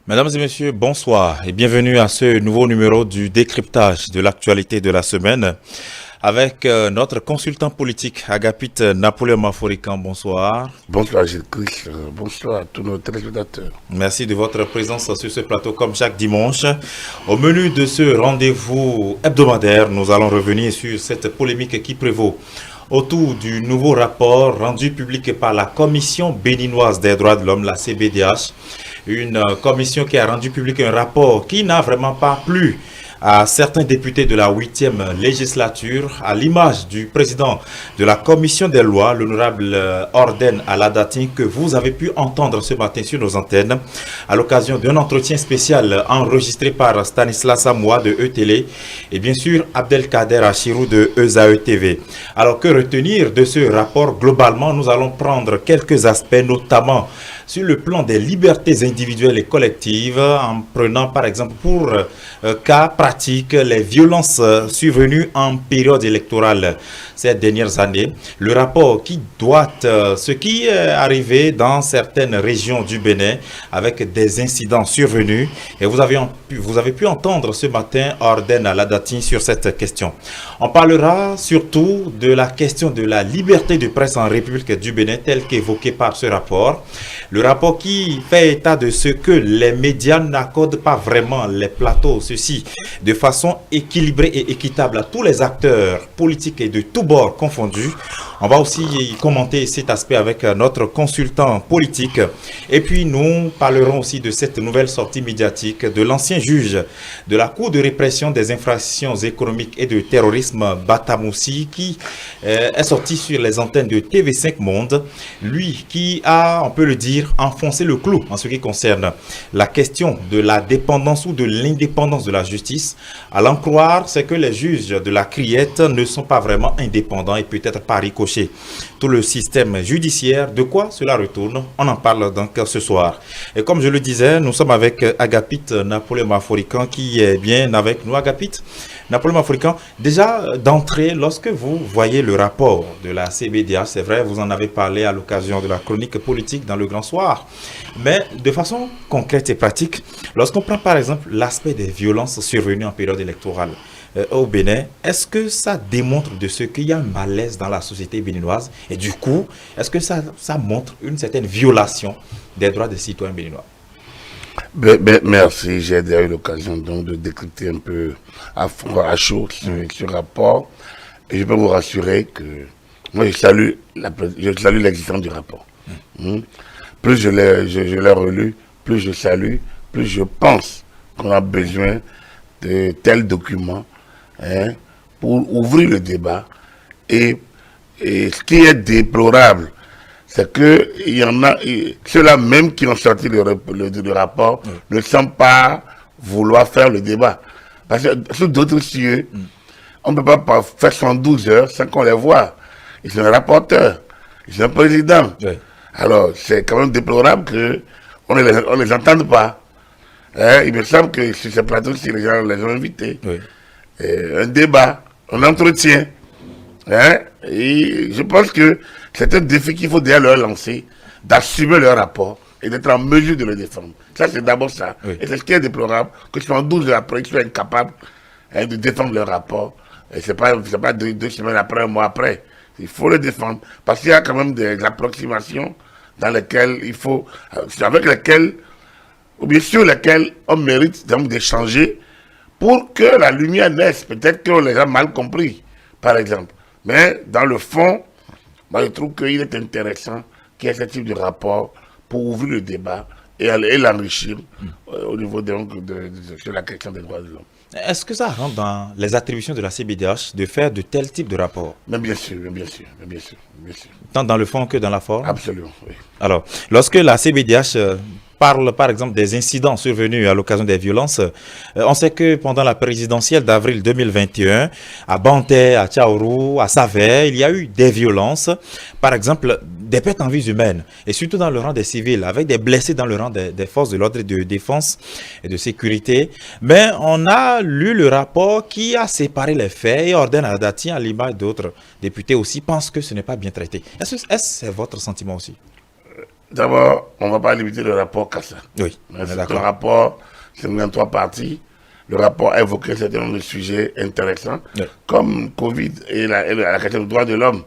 Mesdames et messieurs, bonsoir et bienvenue à ce nouveau numéro du décryptage de l'actualité de la semaine avec notre consultant politique Agapit Napoléon Maforican. Bonsoir. Bonsoir Gilles Christ, bonsoir à tous nos téléspectateurs. Merci de votre présence sur ce plateau comme chaque dimanche. Au menu de ce rendez-vous hebdomadaire, nous allons revenir sur cette polémique qui prévaut autour du nouveau rapport rendu public par la Commission béninoise des droits de l'homme, la CBDH. Une commission qui a rendu public un rapport qui n'a vraiment pas plu à certains députés de la 8e législature, à l'image du président de la commission des lois, l'honorable Orden Aladatin, que vous avez pu entendre ce matin sur nos antennes, à l'occasion d'un entretien spécial enregistré par Stanislas Samoa de ETélé et bien sûr Abdelkader Achirou de ESAE TV. Alors que retenir de ce rapport? Globalement, nous allons prendre quelques aspects, notamment sur le plan des libertés individuelles et collectives, en prenant par exemple pour cas pratique les violences survenues en période électorale ces dernières années. Le rapport qui doit ce qui est arrivé dans certaines régions du Bénin avec des incidents survenus. Et vous avez pu entendre ce matin Orden Aladatin sur cette question. On parlera surtout de la question de la liberté de presse en République du Bénin telle qu'évoquée par ce rapport. Le rapport qui fait état de ce que les médias n'accordent pas vraiment les plateaux, ceci de façon équilibrée et équitable à tous les acteurs politiques et de tous bords confondus. On va aussi commenter cet aspect avec notre consultant politique. Et puis nous parlerons aussi de cette nouvelle sortie médiatique de l'ancien juge de la Cour de répression des infractions économiques et de terrorisme, Batamoussi, qui est sorti sur les antennes de TV5 Monde. Lui qui a, on peut le dire, enfoncé le clou en ce qui concerne la question de la dépendance ou de l'indépendance de la justice. À l'en croire, c'est que les juges de la criette ne sont pas vraiment indépendants et peut-être pas ricochés. Tout le système judiciaire, de quoi cela retourne? On en parle donc ce soir. Et comme je le disais, nous sommes avec Agapit Napoléon Maforican qui est bien avec nous. Agapit Napoléon Maforican, déjà d'entrée, lorsque vous voyez le rapport de la CBDH, c'est vrai, vous en avez parlé à l'occasion de la chronique politique dans le Grand Soir, mais de façon concrète et pratique, lorsqu'on prend par exemple l'aspect des violences survenues en période électorale, au Bénin, est-ce que ça démontre de ce qu'il y a un malaise dans la société béninoise et du coup, est-ce que ça montre une certaine violation des droits des citoyens béninois? Merci, j'ai déjà eu l'occasion donc de décrypter un peu à fond, à chaud ce rapport et je peux vous rassurer que moi je salue l'existence du rapport. Plus je l'ai relu, plus je salue, plus je pense qu'on a besoin de tels documents pour ouvrir le débat. Et ce qui est déplorable, c'est qu'il y en a, ceux-là même qui ont sorti le rapport ne semblent pas vouloir faire le débat. Parce que sur d'autres cieux, on ne peut pas faire 112 heures sans qu'on les voie. Ils sont rapporteurs, ils sont présidents. Alors, c'est quand même déplorable qu'on ne les entende pas. Il me semble que sur ces plateaux, si les gens les ont invités, un débat, un entretien. Et je pense que c'est un défi qu'il faut déjà leur lancer, d'assumer leur rapport et d'être en mesure de le défendre. Ça, c'est d'abord ça. Et c'est ce qui est déplorable, que 12 heures après, ils soient incapables de défendre leur rapport. Et ce n'est pas deux semaines après, un mois après. Il faut le défendre. Parce qu'il y a quand même des approximations dans lesquelles il faut, avec lesquelles, ou bien sur lesquelles on mérite d'échanger pour que la lumière naisse. Peut-être qu'on les a mal compris, par exemple. Mais dans le fond, moi je trouve qu'il est intéressant qu'il y ait ce type de rapport pour ouvrir le débat et l'enrichir au niveau de la question des droits de l'homme. Est-ce que ça rentre dans les attributions de la CBDH de faire de tels types de rapports? Mais bien sûr. Tant dans le fond que dans la forme? Absolument, oui. Alors, lorsque la CBDH parle par exemple des incidents survenus à l'occasion des violences, on sait que pendant la présidentielle d'avril 2021, à Banté, à Tchaourou, à Savè, il y a eu des violences, par exemple des pertes en vies humaines, et surtout dans le rang des civils, avec des blessés dans le rang des forces de l'ordre et de défense et de sécurité. Mais on a lu le rapport qui a séparé les faits et Orden Aladatin, à l'image d'autres députés aussi, pense que ce n'est pas bien traité. Est-ce que c'est votre sentiment aussi? D'abord, on ne va pas limiter le rapport qu'à ça. Oui, C'est un rapport, c'est dans 3 parties. Le rapport a évoqué un certain nombre de sujets intéressants, comme Covid et la question des droits de l'homme.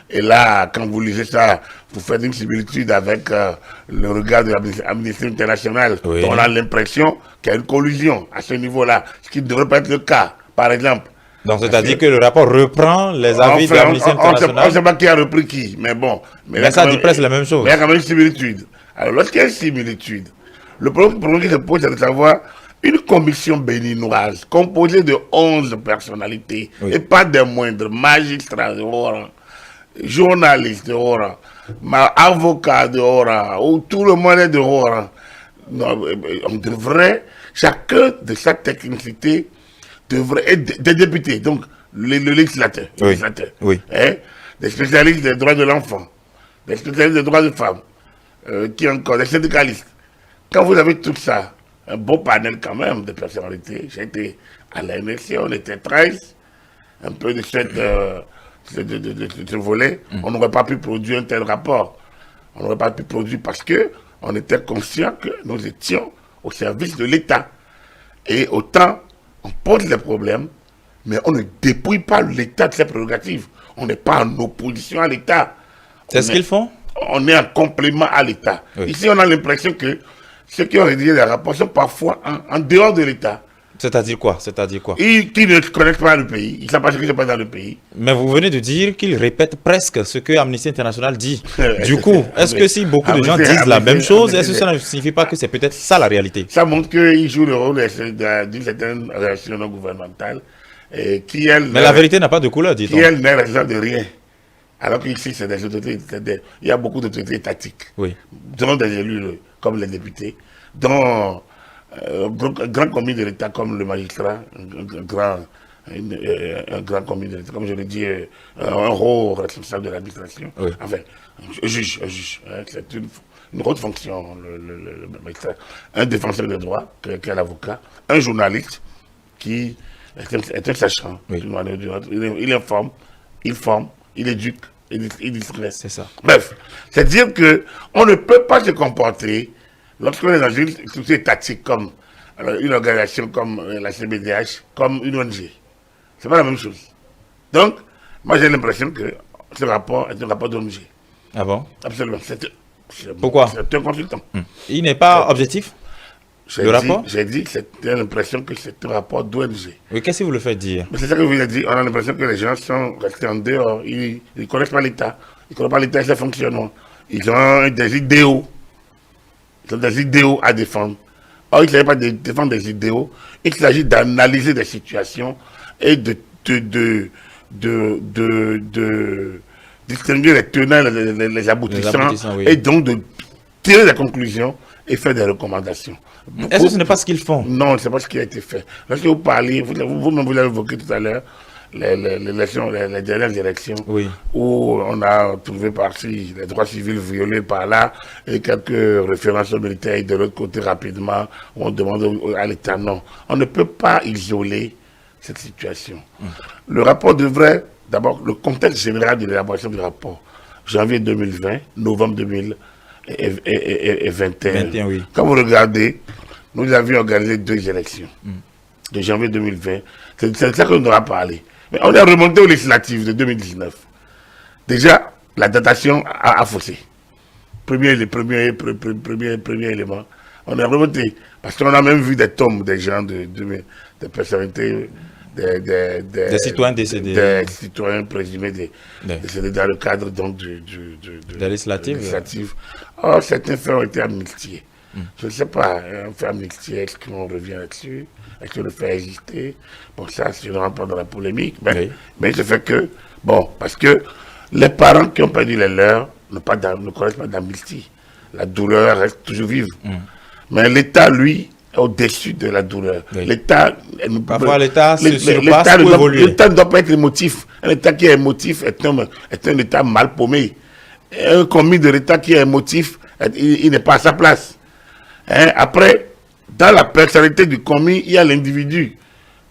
Et là, quand vous lisez ça, vous faites une similitude avec le regard de l'Amnesty International. On a l'impression qu'il y a une collusion à ce niveau-là, ce qui ne devrait pas être le cas, par exemple. Donc, c'est-à-dire que le rapport reprend les avis de l'Amnesty International. On ne sait pas qui a repris qui, mais bon. Mais ça dit presque la même chose. Mais il y a quand même une similitude. Alors, lorsqu'il y a une similitude, le problème qui se pose, c'est de savoir une commission béninoise composée de 11 personnalités, et pas des moindres, magistrats de haut rang, journalistes de haut rang, avocats de haut rang, ou tout le monde est de haut rang. On devrait, chacun de sa technicité, devrait être des députés, donc le législateur, hein, des spécialistes des droits de l'enfant, des spécialistes des droits des femmes, qui encore, des syndicalistes. Quand vous avez tout ça, un beau panel quand même de personnalités, j'ai été à la NSC, on était 13, un peu de ce volet, on n'aurait pas pu produire un tel rapport. On n'aurait pas pu produire parce qu'on était conscient que nous étions au service de l'État. Et autant, on pose les problèmes, mais on ne dépouille pas l'État de ses prérogatives. On n'est pas en opposition à l'État. C'est ce qu'ils font? On est en complément à l'État. Ici, on a l'impression que ceux qui ont rédigé les rapports sont parfois en dehors de l'État. C'est-à-dire quoi? Qui ne connaissent pas le pays, ils ne savent pas ce qui se passe dans le pays. Mais vous venez de dire qu'ils rêtent presque ce que Amnesty International dit. Du coup, est-ce que si beaucoup de gens disent la même chose, est-ce que ça ne signifie pas que c'est peut-être ça la réalité? Ça montre qu'ils jouent le rôle d'une certaine réaction non gouvernementale. Qui, elle, mais la vérité n'a pas de couleur, dit-on. Qui, elle, n'est responsable de rien. Alors qu'ici, c'est des autorités, il y a beaucoup d'autorités étatiques, dont des élus comme les députés, dont un grand commis de l'État comme le magistrat, un grand commis de l'État, comme je l'ai dit, un haut responsable de l'administration, enfin, un juge, hein, c'est une haute fonction, le magistrat, un défenseur des droits, qui est l'avocat, un journaliste qui est un sachant, il informe, il forme, il éduque, il distresse. C'est ça. Bref, c'est dire qu'on ne peut pas se comporter lorsqu'on est dans une structure étatique comme une organisation comme la CBDH, comme une ONG. C'est pas la même chose. Donc, moi j'ai l'impression que ce rapport est un rapport d'ONG. Ah bon? Absolument. Pourquoi? C'est un consultant. Il n'est pas objectif? Le rapport? J'ai dit que j'ai l'impression que c'est un rapport d'ONG. Oui, qu'est-ce que vous le faites dire? C'est ça que je vous ai dit. On a l'impression que les gens sont restés en dehors. Ils ne connaissent pas l'État. Ils ne connaissent pas l'État et ses fonctionnements. Ils ont des idéaux. Ils ont des idéaux à défendre. Or, il ne s'agit pas de défendre des idéaux. Il s'agit d'analyser des situations et de distinguer les tenants, les aboutissants, et donc de tirer des conclusions et faire des recommandations. Est-ce que ce n'est pas ce qu'ils font? Non, ce n'est pas ce qui a été fait. Lorsque vous parlez, vous-même vous l'avez évoqué tout à l'heure, les dernières élections, où on a trouvé par-ci les droits civils violés par là, et quelques références aux militaires, et de l'autre côté rapidement, où on demande à l'État. Non, on ne peut pas isoler cette situation. Le rapport devrait, d'abord, le contexte général de l'élaboration du rapport, janvier 2020, novembre 2021. Quand vous regardez, nous avions organisé 2 élections, de janvier 2020, c'est de ça qu'on aura parlé. Mais on est remonté aux législatives de 2019. Déjà, la datation a faussé. Premier élément. On est remonté. Parce qu'on a même vu des tombes des gens, des personnalités, des citoyens décédés. Des citoyens présumés décédés dans le cadre donc, de législative. Or, certains faits ont été amnistiés. Je ne sais pas, on fait amnistier, est-ce qu'on revient là-dessus? Est-ce qu'on le fait exister? Bon, ça, je ne rentre pas dans la polémique, mais je fais que, bon, parce que les parents qui ont perdu les leurs ne connaissent pas d'amnistie. La douleur reste toujours vive. Mais l'État, lui, est au-dessus de la douleur. L'État... Parfois, l'État se surpasse pour évoluer. L'État ne doit pas être émotif. Un État qui est émotif est un État mal paumé. Un commis de l'État qui est émotif, il n'est pas à sa place. Après, dans la personnalité du commis, il y a l'individu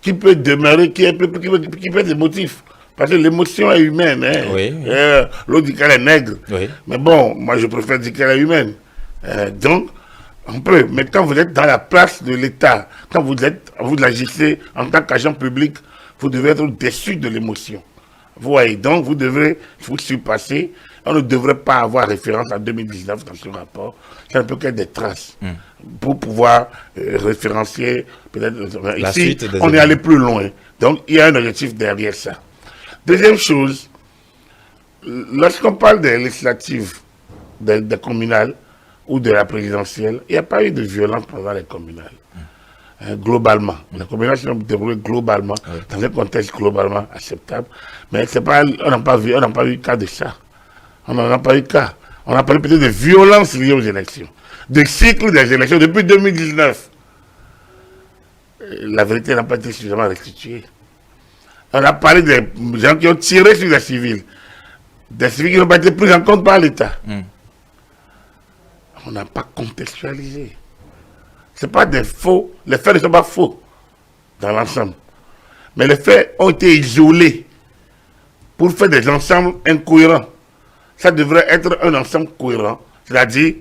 qui peut demeurer, qui peut être émotif. Parce que l'émotion est humaine. Hein. Oui. L'autre dit qu'elle est nègre. Oui. Mais bon, moi je préfère dire qu'elle est humaine. Donc, on peut. Mais quand vous êtes dans la place de l'État, quand vous agissez en tant qu'agent public, vous devez être déçu de l'émotion. Vous voyez, donc vous devez vous surpasser. On ne devrait pas avoir référence à 2019 dans ce rapport. Ça ne peut qu'être des traces pour pouvoir référencier peut-être La ici. suite des On est allé plus loin. Donc il y a un objectif derrière ça. Deuxième chose, lorsqu'on parle des législatives, des communales ou de la présidentielle, il n'y a pas eu de violence pendant les communales. Globalement. Les communales sont déroulées globalement, dans un contexte globalement acceptable. Mais c'est pas, on n'a pas eu cas de ça. On n'en a pas eu cas. On a parlé peut-être de violence liée aux élections, de cycle des élections depuis 2019. La vérité n'a pas été suffisamment restituée. On a parlé des gens qui ont tiré sur les civils, des civils qui n'ont pas été pris en compte par l'État. On n'a pas contextualisé. Ce n'est pas des faux, les faits ne sont pas faux dans l'ensemble. Mais les faits ont été isolés pour faire des ensembles incohérents. Ça devrait être un ensemble cohérent. C'est-à-dire,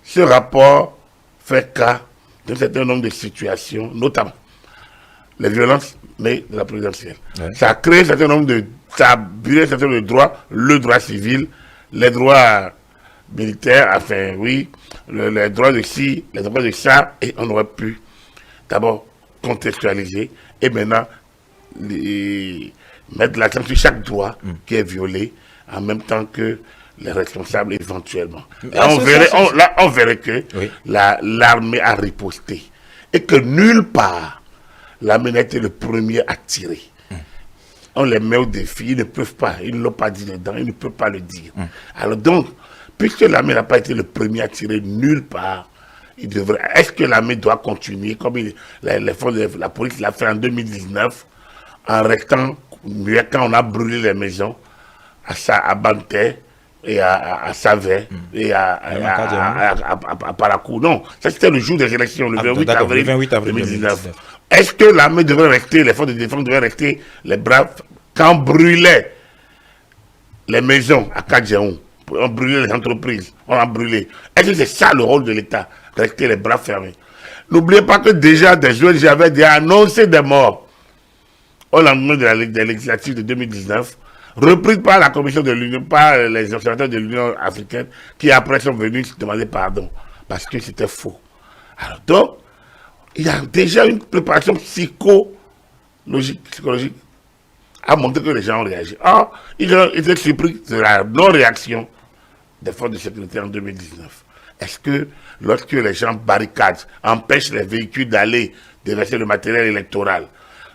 ce rapport fait cas d'un certain nombre de situations, notamment les violences nées de la présidentielle. Ouais. Ça a créé un certain nombre de... Ça a brûlé un certain nombre de droits, le droit civil, les droits militaires, enfin oui, les droits de ci, les droits de ça, et on aurait pu d'abord contextualiser et maintenant mettre l'accent sur chaque droit qui est violé en même temps que les responsables éventuellement. Là, on verrait que oui, l'armée a riposté et que nulle part l'armée n'a été le premier à tirer. On les met au défi, ils ne peuvent pas, ils ne l'ont pas dit dedans, ils ne peuvent pas le dire. Alors donc, puisque l'armée n'a pas été le premier à tirer nulle part, est-ce que l'armée doit continuer comme la police l'a fait en 2019 en restant muet quand on a brûlé les maisons à Banté et à Savet et à Parakou. Non, ça c'était le jour des élections, le 28 avril 2019. Est-ce que l'armée devrait rester, les forces de défense devraient rester les braves quand on brûlait les maisons à Kadjaoum, on brûlait les entreprises, on a brûlé. Est-ce que c'est ça le rôle de l'État, rester les bras fermés? N'oubliez pas que déjà des ONG avaient déjà annoncé des morts au lendemain des législatives de 2019, reprise par la Commission de l'Union, par les observateurs de l'Union africaine, qui après sont venus demander pardon, parce que c'était faux. Alors donc, il y a déjà une préparation psychologique à montrer que les gens ont réagi. Or, ils ont été surpris de la non-réaction des forces de sécurité en 2019. Est-ce que lorsque les gens barricadent, empêchent les véhicules d'aller déverser le matériel électoral,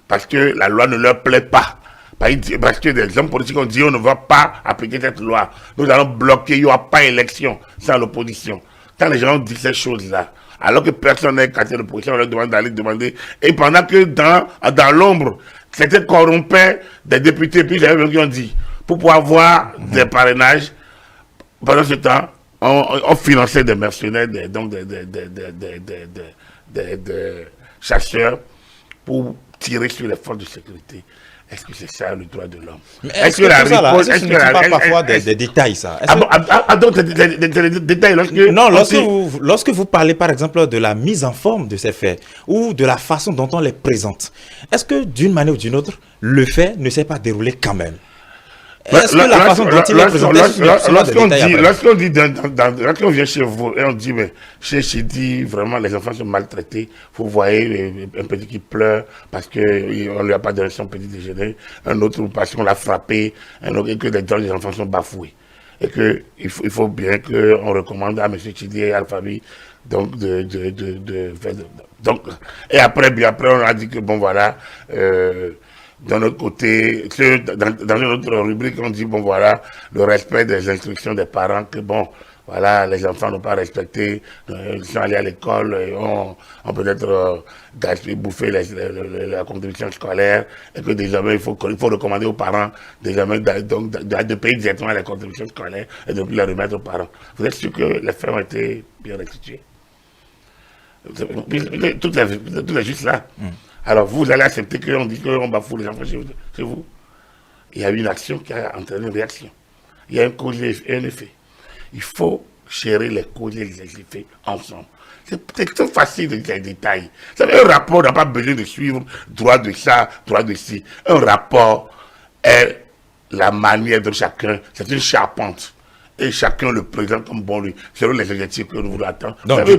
parce que la loi ne leur plaît pas, parce que des hommes politiques ont dit on ne va pas appliquer cette loi, nous allons bloquer, il n'y aura pas élection sans l'opposition. Quand les gens ont dit ces choses-là, alors que personne n'est cassé l'opposition, on leur demande d'aller demander, et pendant que dans l'ombre, c'était corrompé des députés, puis les gens qui ont dit, pour pouvoir avoir des parrainages, pendant ce temps, on finançait des mercenaires, des chasseurs, pour tirer sur les forces de sécurité. Est-ce que c'est ça le droit de l'homme? Est-ce que la riposte, est-ce que tu parles parfois des détails, ça? Donc, des détails non, lorsque vous parlez par exemple de la mise en forme de ces faits ou de la façon dont on les présente, est-ce que d'une manière ou d'une autre, le fait ne s'est pas déroulé quand même? Est-ce que la façon dont il est présenté, lorsqu'on vient chez vous et on dit, mais chez Chidi, vraiment, les enfants sont maltraités, vous voyez un petit qui pleure parce qu'on ne lui a pas donné son petit déjeuner, un autre parce qu'on l'a frappé, un autre et que les enfants sont bafoués. Et qu'il faut bien qu'on recommande à M. Chidi et à la famille donc, donc, et après, bien après, on a dit que, bon, voilà, d'un autre côté, dans une autre rubrique, on dit, bon voilà, le respect des instructions des parents, que bon, voilà, les enfants n'ont pas respecté, ils sont allés à l'école, et on peut-être bouffer la contribution scolaire, et que désormais, il faut recommander aux parents, désormais, de payer directement les contributions scolaires, et de les remettre aux parents. Vous êtes sûr que les faits ont été bien restitués? Tout est juste là. Alors vous allez accepter qu'on dit qu'on bafoue les enfants chez vous? il y a une action qui a entraîné une réaction. Il y a un cause et un effet. Il faut gérer les causes et les effets ensemble. C'est trop facile de dire les détails. Vous savez, un rapport n'a pas besoin de suivre droit de ça, droit de ci. Un rapport est la manière de chacun. C'est une charpente. Et chacun le présente comme bon lui, selon les objectifs que nous voulons atteindre. Donc, savez,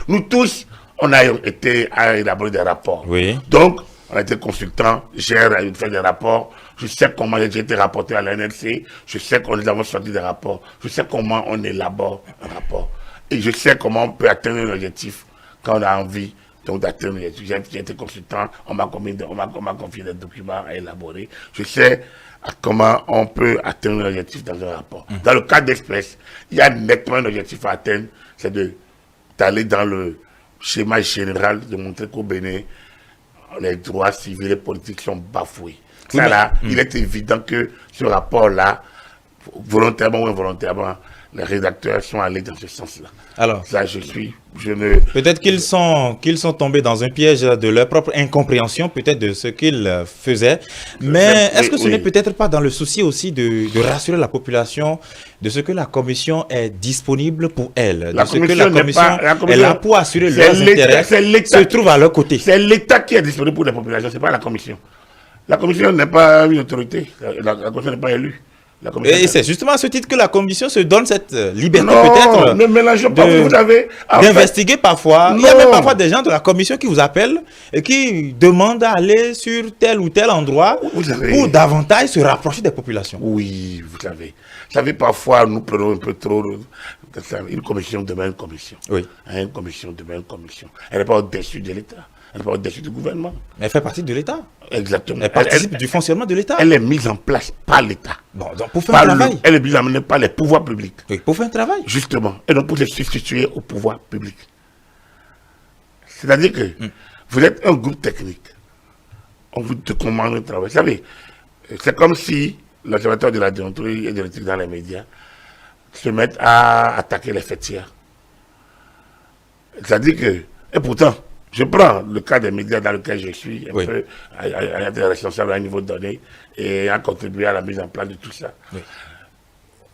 nous tous, on a été à élaborer des rapports. Oui. Donc, on a été consultant, j'ai fait des rapports. Je sais comment j'ai été rapporté à l'NLC. Je sais qu'on nous avons sorti des rapports. Je sais comment on élabore un rapport. Et je sais comment on peut atteindre un objectif quand on a envie d'atteindre un objectif. J'ai été consultant, on m'a confié des documents à élaborer. Je sais comment on peut atteindre un objectif dans un rapport. Dans le cas d'espèce, il y a nettement un objectif à atteindre, c'est d'aller dans le schéma général, de montrer qu'au Bénin, les droits civils et politiques sont bafoués. Ça là, il est évident que ce rapport-là, volontairement ou involontairement, les rédacteurs sont allés dans ce sens-là. Alors, ça, peut-être qu'ils sont tombés dans un piège de leur propre incompréhension, peut-être de ce qu'ils faisaient. Mais est-ce que ce n'est peut-être pas dans le souci aussi de rassurer la population de ce que la commission est disponible pour elle, de ce que la commission est là pour assurer leurs intérêts, se trouve à leur côté? C'est l'État qui est disponible pour la population, ce n'est pas la commission. La commission n'est pas une autorité, la commission n'est pas élue. Et c'est justement à ce titre que la commission se donne cette liberté peut-être d'investiguer parfois. Il y a même parfois des gens de la commission qui vous appellent et qui demandent d'aller sur tel ou tel endroit pour davantage se rapprocher des populations. Oui, vous savez. Vous savez, parfois nous prenons un peu trop une commission demain une commission. Oui. Une commission demain une commission. Elle n'est pas au-dessus de l'État. Elle n'est pas au-dessus du gouvernement. Elle fait partie de l'État. Exactement. Elle participe du fonctionnement de l'État. Elle est mise en place par l'État. Bon, donc pour faire un travail. Elle est mise en place par les pouvoirs publics. Oui, pour faire un travail. Justement. Et donc pour se substituer au pouvoir public. C'est-à-dire que vous êtes un groupe technique. On vous commande un travail. Vous savez, c'est comme si l'observateur de la déontologie et de l'éthique dans les médias se mettent à attaquer les fêtières. C'est-à-dire que, et pourtant, je prends le cas des médias dans lequel je suis, un peu à être responsable à un niveau donné et à contribuer à la mise en place de tout ça. Oui.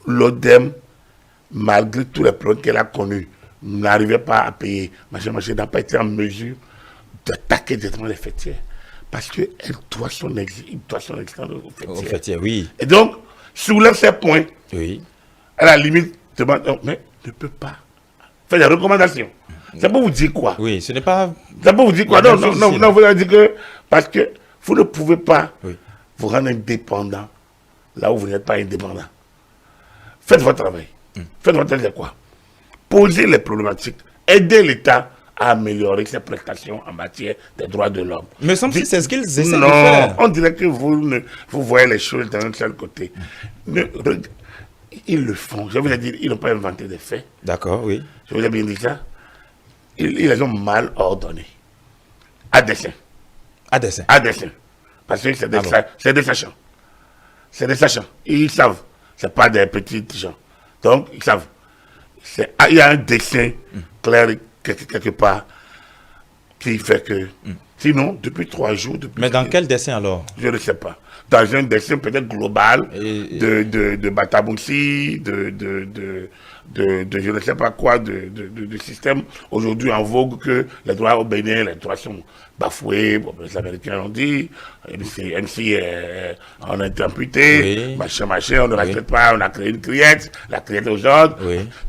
L'ODEM, malgré tous les problèmes qu'elle a connus, n'arrivait pas à payer. Machin n'a pas été en mesure d'attaquer directement les fêtières. Parce qu'elle doit son existence aux fêtières. Oui. Et donc, soulève ces points. Oui. À la limite, demande, mais ne peut pas faire des recommandations. Ça peut vous dire quoi? Oui, ce n'est pas... Ça peut vous dire quoi? Non, vous allez dire que... Parce que vous ne pouvez pas vous rendre indépendant là où vous n'êtes pas indépendant. Faites votre travail. Faites votre travail, c'est quoi? Posez les problématiques. Aidez l'État à améliorer ses prestations en matière des droits de l'homme. Mais c'est ce qu'ils essaient de faire. Non, on dirait que vous voyez les choses d'un seul côté. Ils le font. Je vous ai dit, ils n'ont pas inventé des faits. D'accord, oui. Je vous ai bien dit ça. Ils les ont mal ordonnés. À dessein. À dessein. À dessein. Parce que c'est des sachants. C'est des sachants. Ils savent. Ce n'est pas des petits gens. Donc, ils savent. Il y a un dessin clair quelque part qui fait que... Sinon, depuis 3 jours... Mais dans quel dessin alors? Je ne sais pas. Dans un dessin peut-être global de Batamoussi, de je ne sais pas quoi, de système aujourd'hui en vogue que les droits au Bénin, les droits sont bafoués, bon, les Américains l'ont dit, MC on a été amputé, machin, on ne respecte pas, on a créé une criette, la criette aux ordres.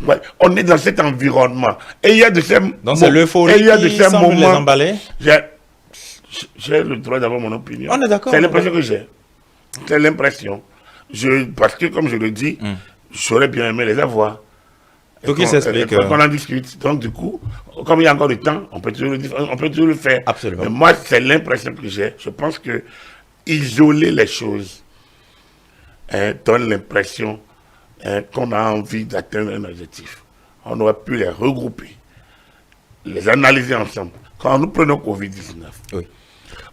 Ouais, on est dans cet environnement. Et il y a de ces moments... Donc c'est l'euphorie qui semble les emballer? J'ai le droit d'avoir mon opinion. On est d'accord. C'est l'impression que j'ai. C'est l'impression. Parce que, comme je le dis, j'aurais bien aimé les avoir. Pour qu'ils s'expliquent. Qu'on en discute. Donc, du coup, comme il y a encore du temps, on peut toujours le faire. Absolument. Mais moi, c'est l'impression que j'ai. Je pense que isoler les choses donne l'impression qu'on a envie d'atteindre un objectif. On aurait pu les regrouper, les analyser ensemble. Quand nous prenons Covid-19,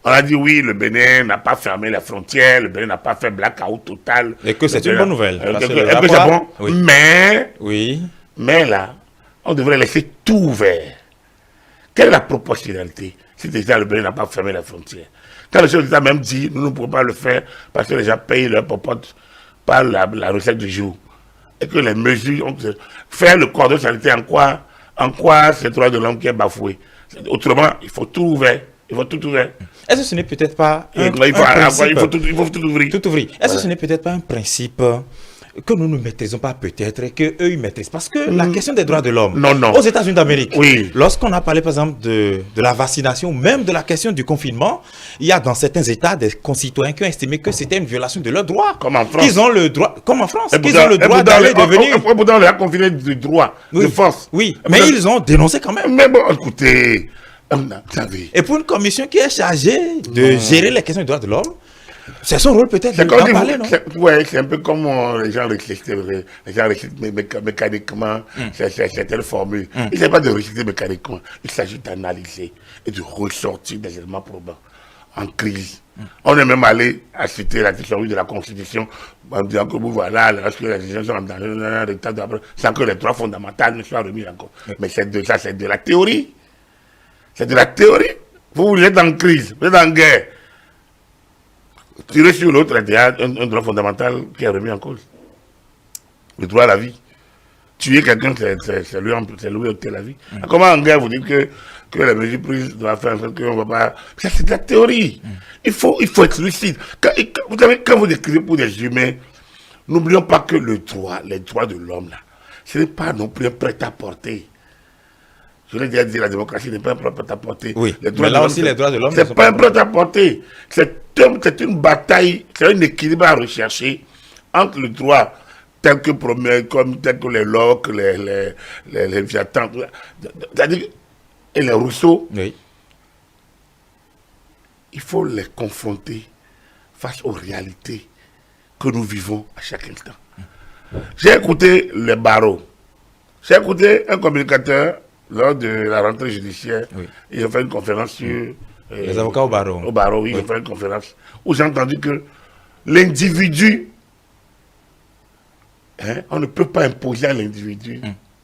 on a dit oui, le Bénin n'a pas fermé les frontières, le Bénin n'a pas fait blackout total. Et que c'est une bonne nouvelle. C'est bon. Mais là, on devrait laisser tout ouvert. Quelle est la proportionnalité si déjà le Bénin n'a pas fermé la frontière? Quand le chef d'État même dit, nous ne pouvons pas le faire parce que les gens payent leur popote par la recette du jour. Et que les mesures, faire le cordon sanitaire en quoi c'est le droit de l'homme qui est bafoué. Autrement, il faut tout ouvrir. Il faut tout ouvrir. Est-ce que ce n'est peut-être pas un il faut tout ouvrir. Tout ouvrir. Est-ce que ce n'est peut-être pas un principe que nous ne maîtrisons pas peut-être et qu'eux ils maîtrisent? Parce que la question des droits de l'homme, aux États-Unis d'Amérique, lorsqu'on a parlé par exemple de la vaccination, même de la question du confinement, il y a dans certains États des concitoyens qui ont estimé que c'était une violation de leurs droits. Comme en France. Ils ont le droit, comme en France, qu'ils ont le droit d'aller et de venir. Pourtant, on les a confinés de droit, de force. Oui, mais ils ont dénoncé quand même. Mais bon, écoutez, et pour une commission qui est chargée de gérer les questions des droits de l'homme, c'est son rôle peut-être d'en parler, non? Oui, c'est un peu comme les gens récitent mécaniquement certaines formules. Il ne s'agit pas de réciter mécaniquement, il s'agit d'analyser et de ressortir des éléments probants en crise. On est même allé à citer la théorie de la Constitution en disant que voilà, lorsque les gens sont dans un état sans que les droits fondamentaux ne soient remis en cause. Mais c'est de la théorie. C'est de la théorie. Vous êtes en crise, vous êtes en guerre. Tirer sur l'autre, il y a un droit fondamental qui est remis en cause. Le droit à la vie. Tuer quelqu'un, c'est lui ôter la vie. Comment en guerre vous dites que les mesures prises doivent faire en sorte qu'on ne va pas... C'est de la théorie. Il faut être lucide. Vous savez, quand vous écrivez pour des humains, n'oublions pas que les droits de l'homme, là, ce n'est pas non plus un prêt-à-porter. Je l'ai déjà dit, la démocratie n'est pas un prêt-à-porter. Oui, mais là aussi, les droits de l'homme... C'est pas un prêt-à-porter. C'est une bataille, c'est un équilibre à rechercher entre le droit tel que promet, tel que les Locke, les Viatans, c'est-à-dire, et les Rousseau. Oui. Il faut les confronter face aux réalités que nous vivons à chaque instant. J'ai écouté les barreaux. J'ai écouté un communicateur lors de la rentrée judiciaire. Oui. Il a fait une conférence sur... les avocats au barreau. Au barreau, oui, il a fait une conférence où j'ai entendu que l'individu, on ne peut pas imposer à l'individu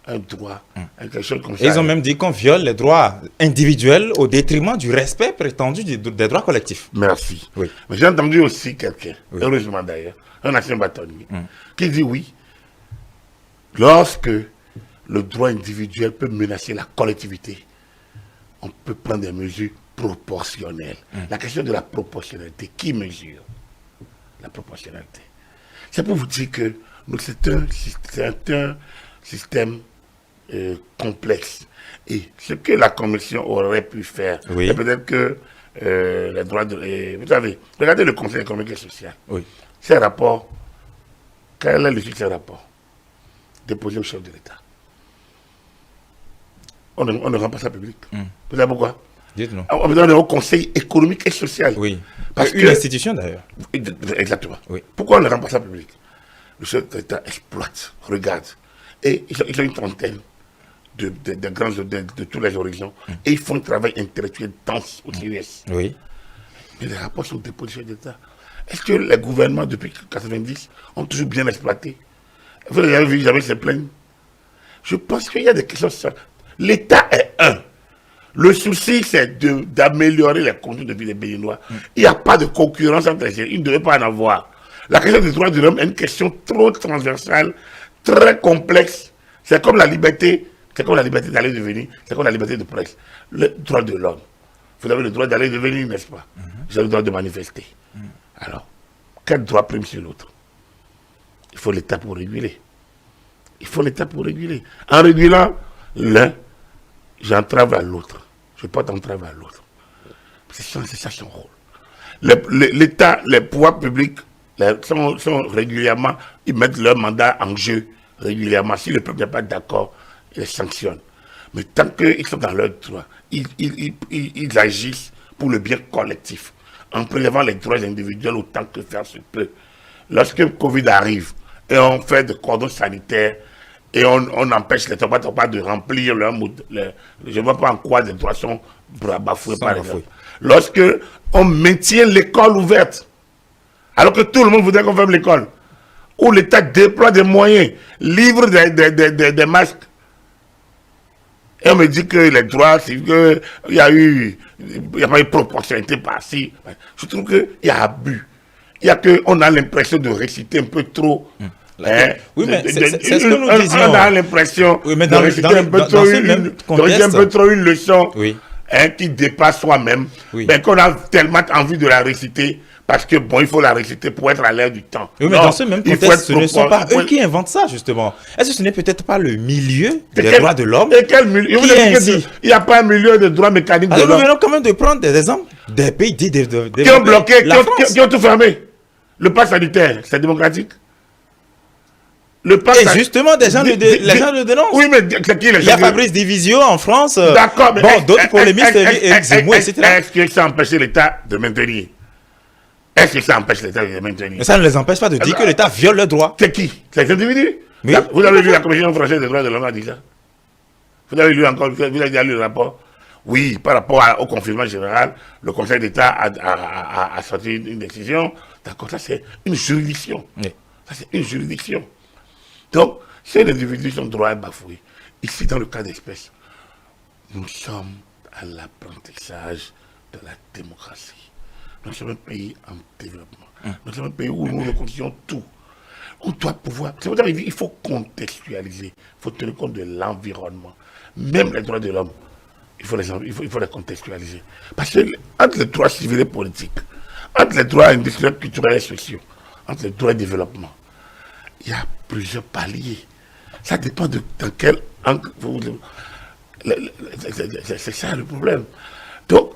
un droit, quelque chose comme ça. Ils ont même dit qu'on viole les droits individuels au détriment du respect prétendu des droits collectifs. Merci. Oui. Mais j'ai entendu aussi quelqu'un, heureusement d'ailleurs, un ancien bâtonnier, qui dit oui, lorsque le droit individuel peut menacer la collectivité, on peut prendre des mesures proportionnelles. La question de la proportionnalité, qui mesure la proportionnalité? C'est pour vous dire que c'est un système complexe. Et ce que la Commission aurait pu faire, c'est peut-être que les droits de... vous savez, regardez le Conseil économique et social. Ces rapports, quel est le sujet de ces rapports? Déposé au chef de l'État. On ne rend pas ça public. Vous savez pourquoi? Dites-nous. On est au Conseil économique et social. Oui. Parce qu'une institution d'ailleurs. Exactement. Oui. Pourquoi on ne rend pas ça public? Le chef de l'État exploite, regarde. Et ils ont une trentaine de tous les horizons. Et ils font un travail intellectuel dense au CES. Oui. Mais les rapports sont déposés au chef de l'État. Est-ce que les gouvernements depuis 1990 ont toujours bien exploité? Vous avez vu, jamais se plaignent. Je pense qu'il y a des questions. L'État est un. Le souci, c'est d'améliorer les conditions de vie des Béninois. Il n'y a pas de concurrence entre les gens. Il ne devait pas en avoir. La question des droits de l'homme est une question trop transversale, très complexe. C'est comme la liberté, d'aller et de venir, c'est comme la liberté de presse. Le droit de l'homme. Vous avez le droit d'aller et de venir, n'est-ce pas? Vous avez le droit de manifester. Alors, quel droit prime sur l'autre? Il faut l'État pour réguler. Il faut l'État pour réguler. En régulant l'un, j'entrave à l'autre. Je porte entrave à l'autre. C'est ça son rôle. L'État, les pouvoirs publics sont régulièrement, ils mettent leur mandat en jeu régulièrement. Si le peuple n'est pas d'accord, ils les sanctionnent. Mais tant qu'ils sont dans leur droit, ils agissent pour le bien collectif, en prélevant les droits individuels autant que faire se peut. Lorsque Covid arrive et on fait des cordons sanitaires, et on empêche les Toba de remplir leur mode. Je ne vois pas en quoi les droits sont bafoués par exemple. Lorsque on maintient l'école ouverte, alors que tout le monde voudrait qu'on ferme l'école, où l'État déploie des moyens, livre des masques, Et on me dit que les droits, c'est qu'il y a pas eu proportionnalité par-ci. Je trouve qu'il y a abus. Il y a qu'on a l'impression de réciter un peu trop. Oui, mais c'est ce que nous disions. On a l'impression de réciter un peu trop une leçon qui dépasse soi-même, mais qu'on a tellement envie de la réciter. Parce que, bon, il faut la réciter pour être à l'air du temps. Oui, mais dans ce même contexte, ce ne sont pas eux qui inventent ça, justement. Est-ce que ce n'est peut-être pas le milieu des droits de l'homme? Et quel milieu? Il n'y a pas un milieu de droits mécaniques de l'homme. Alors, nous venons quand même de prendre des exemples des pays qui ont bloqué, qui ont tout fermé. Le pass sanitaire, c'est démocratique. Et justement, les gens le dénoncent. Oui, mais c'est qui les gens? Il y a Fabrice Divisio en France. D'accord, mais bon, d'autres polémistes, Éric Zemmour, etc. Est-ce que ça empêche l'État de maintenir? Est-ce que ça empêche l'État de maintenir? Mais ça ne les empêche pas de dire que l'État viole le droit. C'est qui? C'est les individus? Oui. Vous avez lu la Commission française des droits de l'homme a dit ça? Vous avez lu encore, vous avez déjà lu le rapport? Oui, par rapport au confinement général, le Conseil d'État a sorti une décision. D'accord, ça c'est une juridiction. Oui. Ça c'est une juridiction. Donc, si un individu, son droit est bafoué, ici dans le cas d'espèce, nous sommes à l'apprentissage de la démocratie. Nous sommes un pays en développement. Nous sommes un pays où nous reconnaissons tout. On doit pouvoir... C'est pour ça qu'il faut contextualiser. Il faut tenir compte de l'environnement. Même les droits de l'homme, il faut les contextualiser. Parce que entre les droits civils et politiques, entre les droits industriels, culturels et sociaux, entre les droits de développement, il y a plusieurs paliers. Ça dépend de dans quel angle... C'est ça le problème. Donc,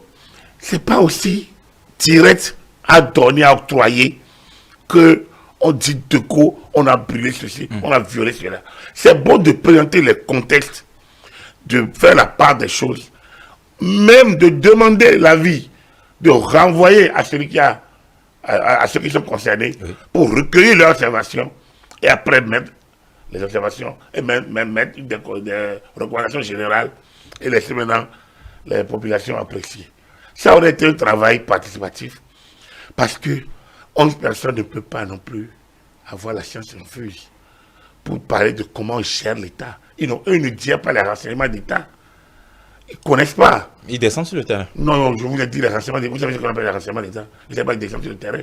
c'est pas aussi direct à donner, à octroyer, que on dit de quoi on a brûlé ceci, on a violé cela. C'est bon de présenter les contextes, de faire la part des choses, même de demander l'avis, de renvoyer à celui qui a, à ceux qui sont concernés, pour recueillir leurs observations, et après mettre les observations, et même mettre des recommandations générales, et laisser maintenant les populations apprécier. Ça aurait été un travail participatif, parce que 11 personnes ne peuvent pas non plus avoir la science infuse pour parler de comment ils gèrent l'État. Eux ne disent pas les renseignements d'État. Ils ne connaissent pas. Ils descendent sur le terrain. Non, je vous ai dit les renseignements d'État. Vous savez ce qu'on appelle les renseignements d'État? Ils ne savent pas qu'ils descendent sur le terrain.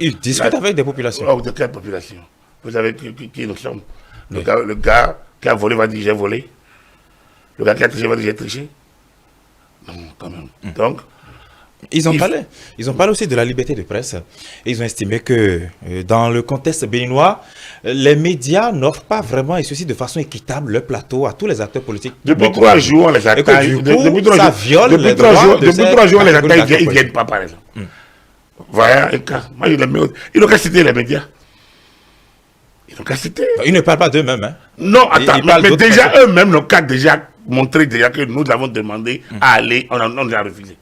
Ils discutent avec des populations. Oh, de quelle population? Vous savez qui nous sommes? Le gars qui a volé va dire j'ai volé. Le gars qui a triché va dire j'ai triché. Non, quand même. Donc, ils ont parlé aussi de la liberté de presse. Et ils ont estimé que dans le contexte béninois, les médias n'offrent pas vraiment, et ceci de façon équitable, le plateau à tous les acteurs politiques. Depuis 3 jours, on les attaque. Depuis 3 jours, on les attaque, ils ne viennent pas, par exemple. Voilà un cas. Moi, ils n'ont qu'à citer les médias. Ils n'ont qu'à citer. Ils ne parlent pas d'eux-mêmes. Hein. Non, attends, mais déjà, eux-mêmes n'ont qu'à déjà montrer déjà que nous avons demandé à aller, on a refusé.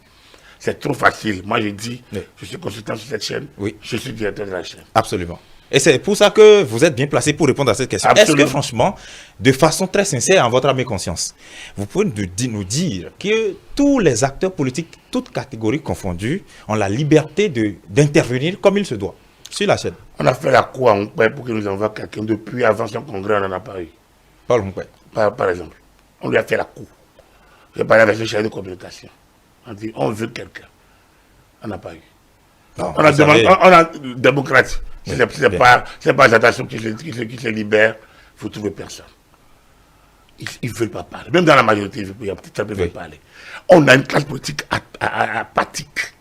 C'est trop facile. Moi, je dis, je suis consultant sur cette chaîne, je suis directeur de la chaîne. Absolument. Et c'est pour ça que vous êtes bien placé pour répondre à cette question. Est-ce que, franchement, de façon très sincère, en votre âme et conscience, vous pouvez nous dire que tous les acteurs politiques, toutes catégories confondues, ont la liberté d'intervenir comme il se doit sur la chaîne? On a fait la cour à Hongkwe pour qu'il nous envoie quelqu'un depuis avant son congrès, on n'en a pas eu. Paul Hongkwe. Par exemple. On lui a fait la cour. J'ai parlé avec le chef de communication. On dit, on veut quelqu'un. On n'a pas eu. Non, on a demandé, on a démocrate. C'est pas l'attention qui se libère, il faut trouver personne. Ils ne veulent pas parler. Même dans la majorité, il y a peut-être ne veulent parler. On a une classe politique apathique.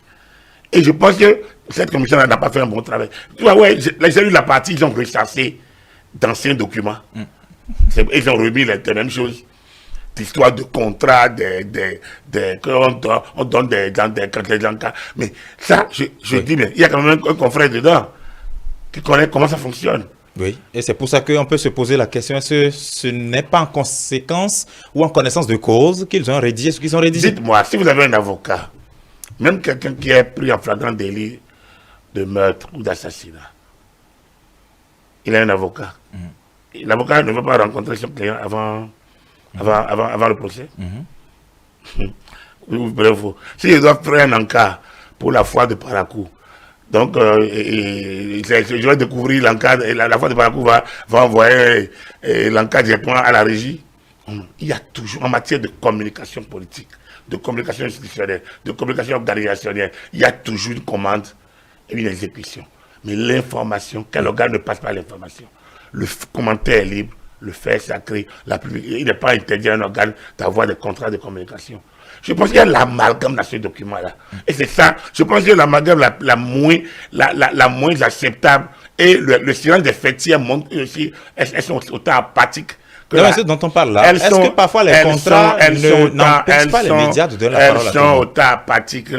Et je pense que cette commission n'a pas fait un bon travail. Tu vois, les élus de la partie, ils ont rechassé d'anciens documents. Ils ont remis les mêmes choses. L'histoire de contrats, on donne des cas. Mais ça, je dis, mais il y a quand même un confrère dedans qui connaît comment ça fonctionne. Oui, et c'est pour ça qu'on peut se poser la question, est-ce que ce n'est pas en conséquence ou en connaissance de cause qu'ils ont rédigé ce qu'ils ont rédigé? Dites-moi, si vous avez un avocat, même quelqu'un qui est pris en flagrant délit de meurtre ou d'assassinat, il a un avocat. L'avocat ne va pas rencontrer son client avant le procès. Si je dois faire un encart pour la foire de Parakou, donc je vais découvrir l'encart, et la foire de Parakou va envoyer l'encart directement à la régie. Il y a toujours, en matière de communication politique, de communication institutionnelle, de communication organisationnelle, il y a toujours une commande et une exécution. Mais l'information, quel organe ne passe pas l'information? Le commentaire est libre, le fait sacré, il n'est pas interdit à un organe d'avoir des contrats de communication. Je pense qu'il y a l'amalgame dans ce document-là. Et c'est ça, je pense que l'amalgame la moins acceptable. Et le silence des fêtières montre aussi, elles sont autant apathiques. Ce dont on parle là, est-ce que parfois les contrats n'empêchent pas les médias de donner la parole à tout le monde? Elles sont autant apathiques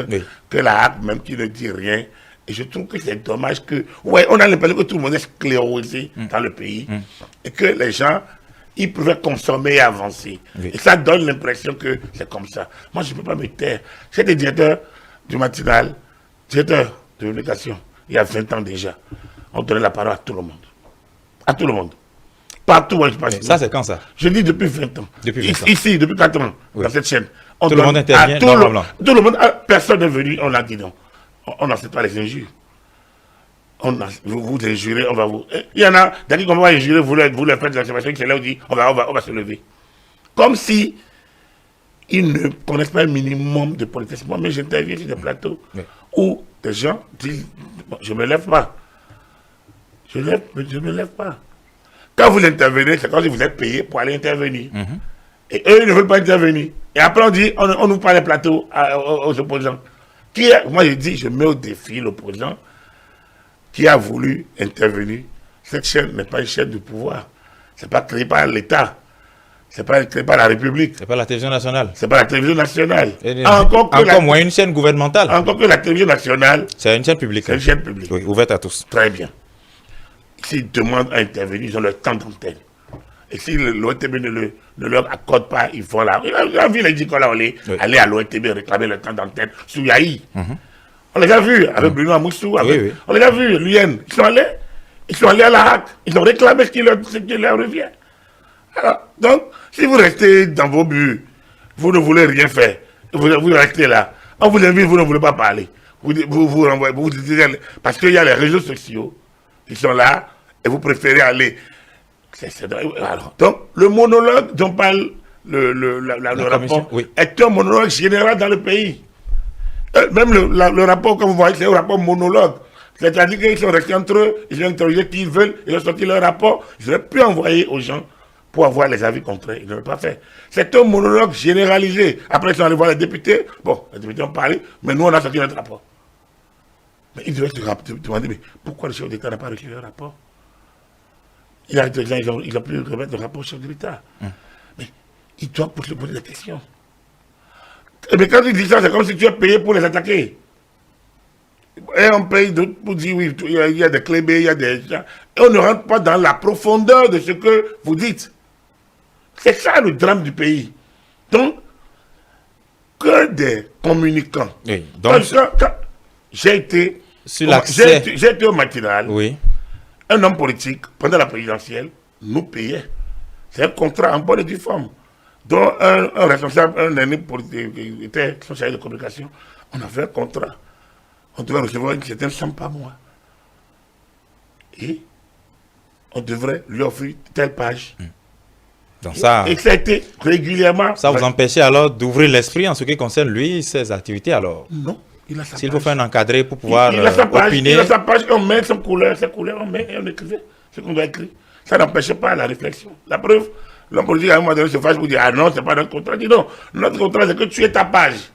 que la HAC, même qui ne dit rien. Et je trouve que c'est dommage que... Ouais, on a l'impression que tout le monde est sclérosé dans le pays. Et que les gens, ils pouvaient consommer et avancer. Et ça donne l'impression que c'est comme ça. Moi, je ne peux pas me taire. J'étais directeur du matinal, directeur de publication, il y a 20 ans déjà. On donnait la parole à tout le monde. À tout le monde. Partout où je passe. Ça, c'est quand ça? Je dis depuis 20 ans. Depuis 20 ans. Ici, depuis 4 ans, dans cette chaîne. Tout le monde intervient normalement. Tout le monde, personne n'est venu, on l'a dit non. On n'accepte pas les injures. Vous injurez, on va vous... Il y en a, d'ailleurs, qu'on va injurer, vous leur faites des observations, c'est là où on dit, on va se lever. Comme si ils ne connaissent pas un minimum de politesse. Moi, mais j'interviens sur des plateaux où des gens disent, bon, je ne me lève pas. Je ne me lève pas. Quand vous intervenez, c'est quand vous êtes payé pour aller intervenir. Et eux, ils ne veulent pas intervenir. Et après, on dit, on nous parle des plateaux aux opposants. Moi, je dis, je mets au défi l'opposant qui a voulu intervenir. Cette chaîne n'est pas une chaîne de pouvoir. Ce n'est pas créé par l'État. Ce n'est pas créé par la République. Ce n'est pas la télévision nationale. Ce n'est pas la télévision nationale. Encore moins une chaîne gouvernementale. Encore que la télévision nationale. C'est une chaîne publique. C'est une chaîne publique. Oui, ouverte à tous. Très bien. S'ils demandent à intervenir, ils ont le temps d'antenne. Et si l'ONTB ne leur accorde pas, ils vont là. On a vu les Dikola aller à l'ONTB réclamer le temps d'antenne sous Yahi. On les a vus avec Bruno Amoussou. On les a vus, l'UN. Ils sont allés à la HAC. Ils ont réclamé ce qui leur revient. Alors, donc, si vous restez dans vos buts, vous ne voulez rien faire. Vous restez là. On vous invite, vous ne voulez pas parler. Vous renvoyez, parce qu'il y a les réseaux sociaux. Ils sont là et vous préférez aller. Alors, donc, le monologue dont parle le rapport est un monologue général dans le pays. Même le rapport, comme vous voyez, c'est un rapport monologue. C'est-à-dire qu'ils sont restés entre eux, ils ont interrogé qui ils veulent, ils ont sorti leur rapport, ils auraient pu envoyer aux gens pour avoir les avis contraires. Ils ne l'ont pas fait. C'est un monologue généralisé. Après, ils sont allés voir les députés. Bon, les députés ont parlé, mais nous, on a sorti notre rapport. Mais ils devaient se demander, mais pourquoi le chef d'État n'a pas reçu le rapport? Il a des gens, ils ont pu remettre le rapport au chef de l'État. Mais ils doivent se poser des questions. Mais quand ils disent ça, c'est comme si tu es payé pour les attaquer. Et on paye pour dire, oui, il y a des clés, il y a des gens. Et on ne rentre pas dans la profondeur de ce que vous dites. C'est ça le drame du pays. Donc, que des communicants. Oui, donc, j'ai été au matinal. Oui. Un homme politique, pendant la présidentielle, nous payait. C'est un contrat en bonne et due forme. Donc, un responsable, un aîné politique, qui était son chargé de communication, on a fait un contrat. On devait recevoir une certaine somme par mois. Et on devrait lui offrir telle page. Donc ça, et ça a été régulièrement... Ça vous empêchait alors d'ouvrir l'esprit en ce qui concerne lui, ses activités alors? Non. S'il faut faire un encadré pour pouvoir opiner... Il a sa page, on met son couleur, ses couleurs, on met et on écrivait ce qu'on doit écrire. Ça n'empêchait pas la réflexion. La preuve, l'homme politique à un moment donné se fâche pour dire, ah non, c'est pas notre contrat. Il dit non, notre contrat c'est que tu es ta page.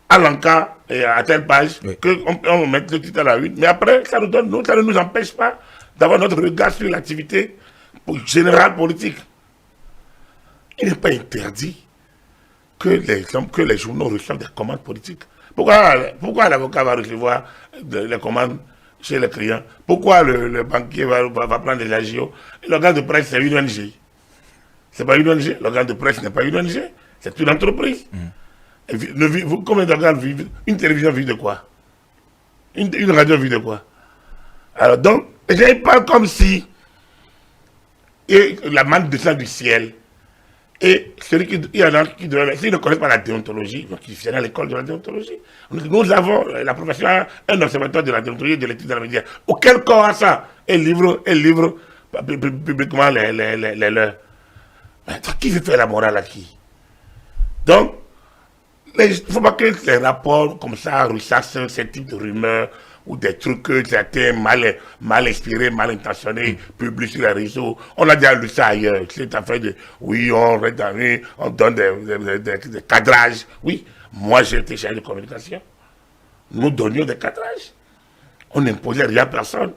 À l'encas et à telle page, qu'on mette le titre à la une. Mais après, ça nous donne, ça ne nous empêche pas d'avoir notre regard sur l'activité générale politique. Il n'est pas interdit que les journaux reçoivent des commandes politiques. Pourquoi l'avocat va recevoir les commandes chez le client? Pourquoi le banquier va prendre des agios? L'organe de presse, c'est une ONG. Ce n'est pas une ONG. L'organe de presse n'est pas une ONG. C'est une entreprise. Combien d'organes vivent? Une télévision vit de quoi? Une radio vit de quoi? Alors donc, je parle comme si la manne descend du ciel. Et il y en a qui s'ils ne connaissent pas la déontologie, donc ils viennent à l'école de la déontologie. Nous avons, la profession a un observatoire de la déontologie et de l'éthique dans la média. Auquel corps a ça? Elle livre publiquement les leurs. Attends, qui veut faire la morale à qui? Donc, il ne faut pas que les rapports comme ça ressassent ce type de rumeurs ou des trucs que certains mal inspirés, mal intentionnés publient sur les réseaux. On a déjà lu ça ailleurs. Cette affaire de oui, on rétablit, on donne des cadrages. Oui, moi j'ai été chargé de communication. Nous donnions des cadrages. On n'imposait rien à personne.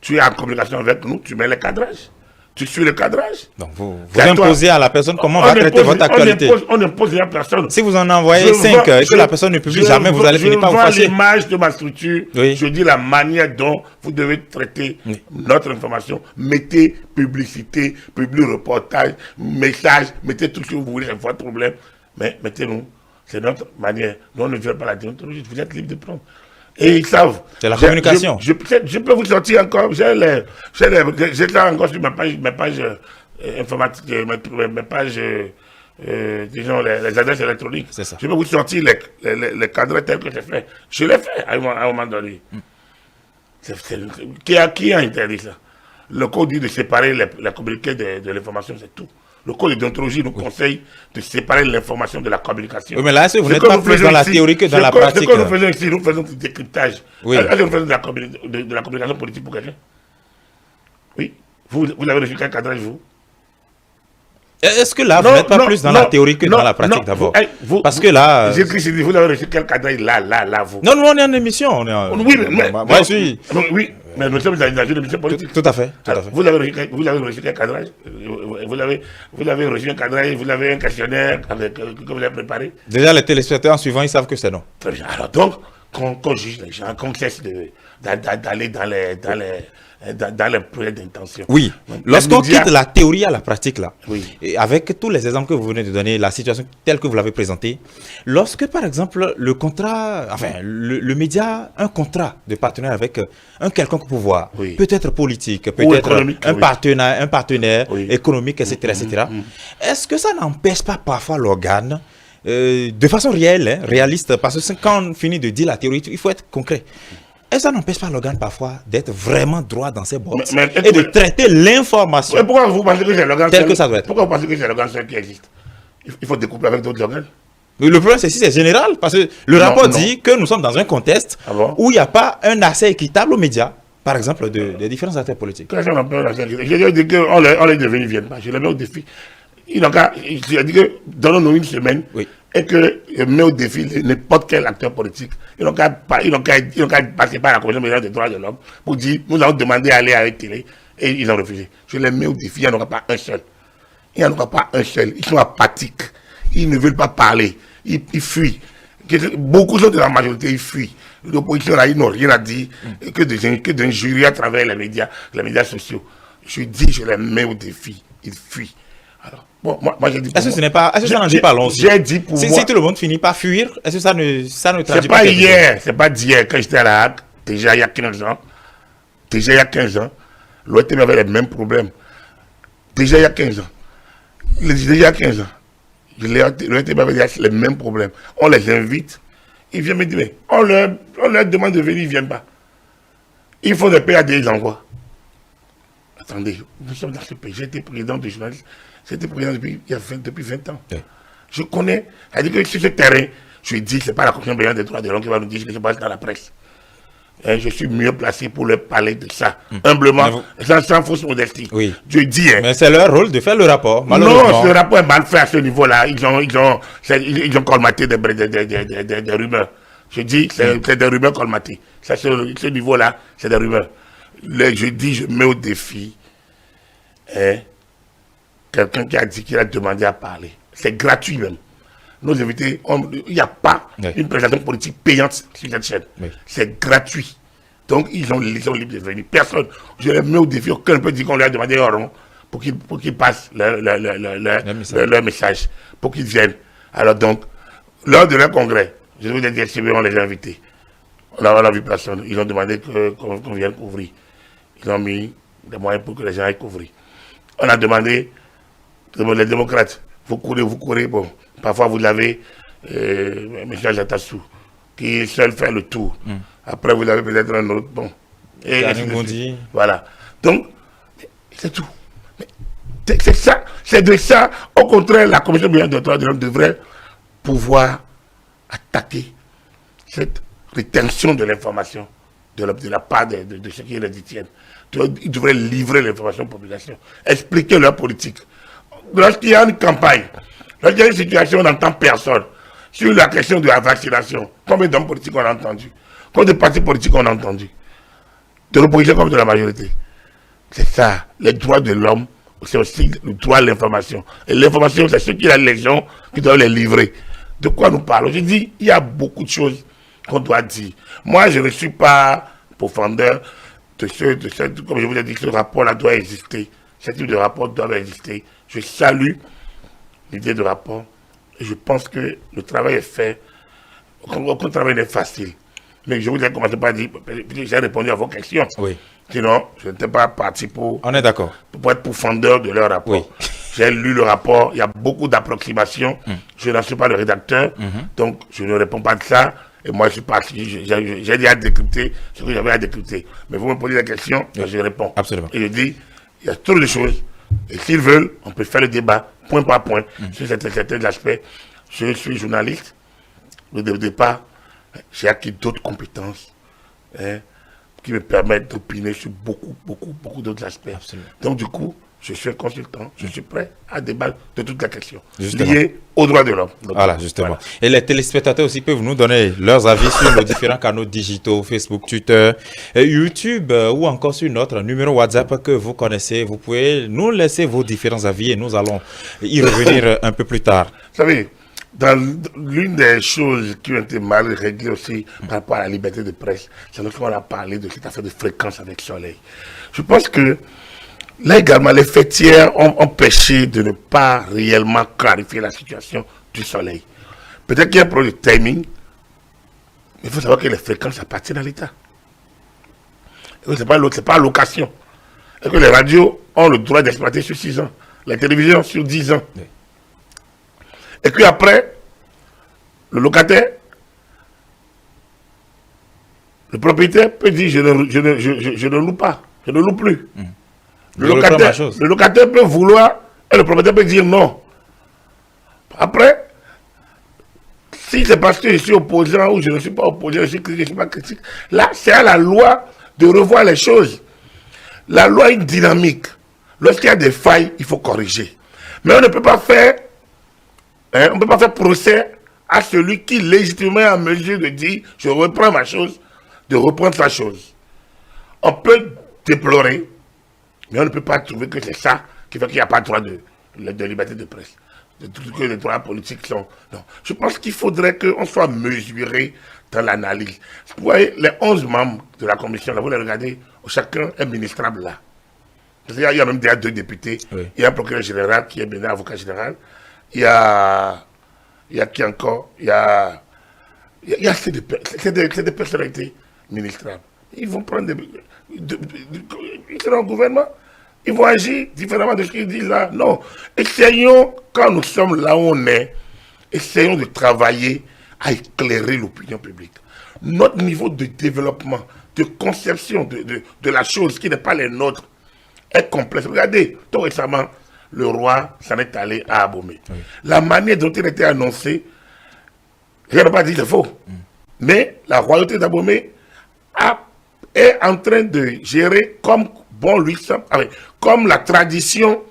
Tu es en communication avec nous, tu mets les cadrages. Tu suis le cadrage. Donc vous imposez à la personne comment va traiter votre actualité. On n'impose rien à personne. Si vous en envoyez 5 et que la personne ne publie jamais, vous allez finir par vous fâcher. Je vois l'image de ma structure. Oui. Je dis la manière dont vous devez traiter notre information. Mettez publicité, public reportage, message, mettez tout ce que vous voulez, c'est votre problème. Mais mettez-nous. C'est notre manière. Nous, on ne vient pas la déontologie. Vous êtes libre de prendre. Et ils savent. C'est la communication. Je peux vous sortir encore. J'ai là encore sur mes pages informatiques, mes pages, disons, les adresses électroniques. C'est ça. Je peux vous sortir les cadres tels que j'ai fait. Je l'ai fait à un moment donné. Qui a interdit ça? Le code dit de séparer les communiqués de l'information, c'est tout. Le code de déontologie nous conseille de séparer l'information de la communication. Oui, mais là, vous n'êtes pas plus dans la théorie que dans la pratique. Ce que nous faisons ici, nous faisons du décryptage. Oui. Est-ce que nous faisons de la communication politique pour quelqu'un? Oui. Vous avez reçu quel cadrage, vous? Est-ce que là, vous n'êtes pas plus dans la théorie que dans la pratique d'abord? Parce que là... Vous avez reçu quel cadrage là, vous? Non, nous, on est en émission. Oui, mais... Moi, je suis... Oui, mais nous sommes dans une émission politique. Tout à fait. Vous avez reçu quel cadrage? Vous avez reçu un cadrage, vous avez un questionnaire que vous avez préparé? Déjà, les téléspectateurs en suivant, ils savent que c'est non. Très bien. Alors donc, qu'on juge les gens, qu'on cesse d'aller dans les projets d'intention. Oui. Lorsqu'on quitte la théorie à la pratique, là, oui. Et avec tous les exemples que vous venez de donner, la situation telle que vous l'avez présentée, lorsque, par exemple, le contrat, enfin, le média a un contrat de partenaire avec un quelconque pouvoir, oui. Peut-être politique, peut-être un partenaire oui. économique, etc., etc., est-ce que ça n'empêche pas parfois l'organe de façon réelle, réaliste, parce que quand on finit de dire la théorie, il faut être concret. Et ça n'empêche pas l'organe parfois d'être vraiment droit dans ses bottes et de traiter l'information. Pourquoi vous pensez que c'est l'organe tel que ça doit être? Pourquoi vous pensez que c'est l'organe seul qui existe? Il faut découpler avec d'autres organes. Mais le problème, c'est général, parce que le rapport dit que nous sommes dans un contexte où il n'y a pas un accès équitable aux médias, par exemple, des différents acteurs politiques. Quand on a peur d'accès équitable, je dis qu'on les devient, ils ne viennent pas. Je les mets au défi. Je dis que donnons-nous une semaine. Oui. Et que je mets au défi n'importe quel acteur politique. Ils n'ont qu'à passer par la Commission des droits de l'homme pour dire, nous avons demandé à aller à la télé et ils ont refusé. Je les mets au défi, il n'y en aura pas un seul. Il n'y en aura pas un seul. Ils sont apathiques. Ils ne veulent pas parler. Ils fuient. Beaucoup sont de la majorité, ils fuient. L'opposition là, ils n'ont rien à dire que d'injurier à travers les médias sociaux. Je dis, je les mets au défi. Ils fuient. Alors, bon, moi j'ai dit. Est-ce que ça n'en dit pas long? J'ai dit pour moi. Si tout le monde finit par fuir, est-ce que ça ne traduit pas hier, c'est pas d'hier, quand j'étais à la Hague, déjà il y a 15 ans, l'OTM avait les mêmes problèmes. Déjà il y a 15 ans. L'OTM avait les mêmes problèmes. On les invite, ils viennent me dire, mais on leur demande de venir, ils ne viennent pas. Il faut des pays à des envois. Attendez, nous sommes dans ce pays. J'ai été président de journaliste. J'étais président depuis 20 ans. Oui. Je connais. C'est-à-dire que sur ce terrain, je dis, ce n'est pas la Commission des droits de l'homme qui va nous dire ce qui se passe dans la presse. Et je suis mieux placé pour leur parler de ça. Humblement, sans fausse modestie. Oui. Je dis. Mais c'est leur rôle de faire le rapport. Non, ce rapport est mal fait à ce niveau-là. Ils ont colmaté des rumeurs. Je dis, c'est des rumeurs colmatées. Ça, ce niveau-là, c'est des rumeurs. Je dis, je mets au défi quelqu'un qui a dit qu'il a demandé à parler. C'est gratuit même. Nos invités, il n'y a pas une présentation politique payante sur cette chaîne. Oui. C'est gratuit. Donc, ils sont libres de venir. Personne. Je les mets au défi. Aucun peut dire qu'on leur a demandé un rond pour qu'ils passent leur message, pour qu'ils viennent. Alors donc, lors de leur congrès, je vous ai dit, on les a invités. On n'a vu personne. Ils ont demandé qu'on vienne couvrir. Ils ont mis des moyens pour que les gens aillent couvrir. On a demandé, les démocrates, vous courez, bon. Parfois vous avez M. Jatassou, qui seul fait le tour. Après vous avez peut-être un autre, bon. Et Gondi. Voilà. Donc, c'est tout. C'est ça, C'est de ça, au contraire, la Commission des droits de l'homme devrait pouvoir attaquer cette rétention de l'information de la part de ceux qui les détiennent. Ils devraient livrer l'information aux populations, expliquer leur politique. Lorsqu'il y a une campagne, lorsqu'il y a une situation, on n'entend personne. Sur la question de la vaccination, combien d'hommes politiques on a entendu? Combien de partis politiques on a entendu? De l'opposition comme de la majorité. C'est ça, les droits de l'homme, c'est aussi le droit à l'information. Et l'information, c'est ce qu'il y a les gens qui doivent les livrer. De quoi nous parlons? Je dis, il y a beaucoup de choses qu'on doit dire. Moi, je ne suis pas profondeur de comme je vous ai dit, ce rapport-là doit exister. Ce type de rapport doit exister. Je salue l'idée de rapport. Et je pense que le travail est fait. Aucun travail n'est facile. Mais je vous ai commencé par dire, j'ai répondu à vos questions. Oui. Sinon, je n'étais pas parti pour... On est d'accord. Pour être profondeur de leur rapport. Oui. J'ai lu le rapport, il y a beaucoup d'approximations. Je n'en suis pas le rédacteur, donc je ne réponds pas de ça. Et moi, je suis parti, j'ai déjà décrypté ce que j'avais à décrypter. Mais vous me posez des questions, je réponds. Absolument. Et je dis, il y a trop de choses. Et s'ils veulent, on peut faire le débat, point par point, sur certains aspects. Je suis journaliste. Au départ, j'ai acquis d'autres compétences qui me permettent d'opiner sur beaucoup d'autres aspects. Absolument. Donc, du coup, je suis un consultant, je suis prêt à débattre de toutes les questions Justement. liées aux droits de l'homme. Voilà, justement. Et les téléspectateurs aussi peuvent nous donner leurs avis sur nos différents canaux digitaux, Facebook, Twitter, YouTube ou encore sur notre numéro WhatsApp que vous connaissez. Vous pouvez nous laisser vos différents avis et nous allons y revenir un peu plus tard. Vous savez, dans l'une des choses qui ont été mal réglées aussi par rapport à la liberté de presse, c'est lorsqu'on a parlé de cette affaire de fréquence avec Soleil. Je pense que là également, les fêtières ont empêché de ne pas réellement clarifier la situation du Soleil. Peut-être qu'il y a un problème de timing, mais il faut savoir que les fréquences appartiennent à l'État. Ce n'est pas location. Et que les radios ont le droit d'exploiter sur 6 ans, les télévisions sur 10 ans. Oui. Et puis après, le locataire, le propriétaire peut dire je ne loue pas, je ne loue plus. Le locataire peut vouloir et le propriétaire peut dire non. Après, si c'est parce que je suis opposant ou je ne suis pas opposant, je ne suis pas critique, là, c'est à la loi de revoir les choses. La loi est dynamique. Lorsqu'il y a des failles, il faut corriger. Mais on ne peut pas faire, procès à celui qui légitimement est en mesure de dire je reprends ma chose, de reprendre sa chose. On peut déplorer, mais on ne peut pas trouver que c'est ça qui fait qu'il n'y a pas de droit de liberté de presse. Que les droits politiques sont... Non. Je pense qu'il faudrait qu'on soit mesuré dans l'analyse. Vous voyez, les 11 membres de la commission, là, vous les regardez, chacun est ministrable là. Parce qu'il y a même déjà 2 députés. Oui. Il y a un procureur général qui est maintenant avocat général. Il y a qui encore? Il y a c'est des personnalités ministrables. Ils vont prendre ils seront au gouvernement. Ils vont agir différemment de ce qu'ils disent là. Non. Essayons, quand nous sommes là où on est, essayons de travailler à éclairer l'opinion publique. Notre niveau de développement, de conception de la chose qui n'est pas les nôtres est complexe. Regardez, tout récemment, le roi s'en est allé à Abomey. Oui. La manière dont il était annoncé, je ne vais pas dire c'est faux, mais la royauté d'Abomey est en train de gérer comme bon lui semble, comme la tradition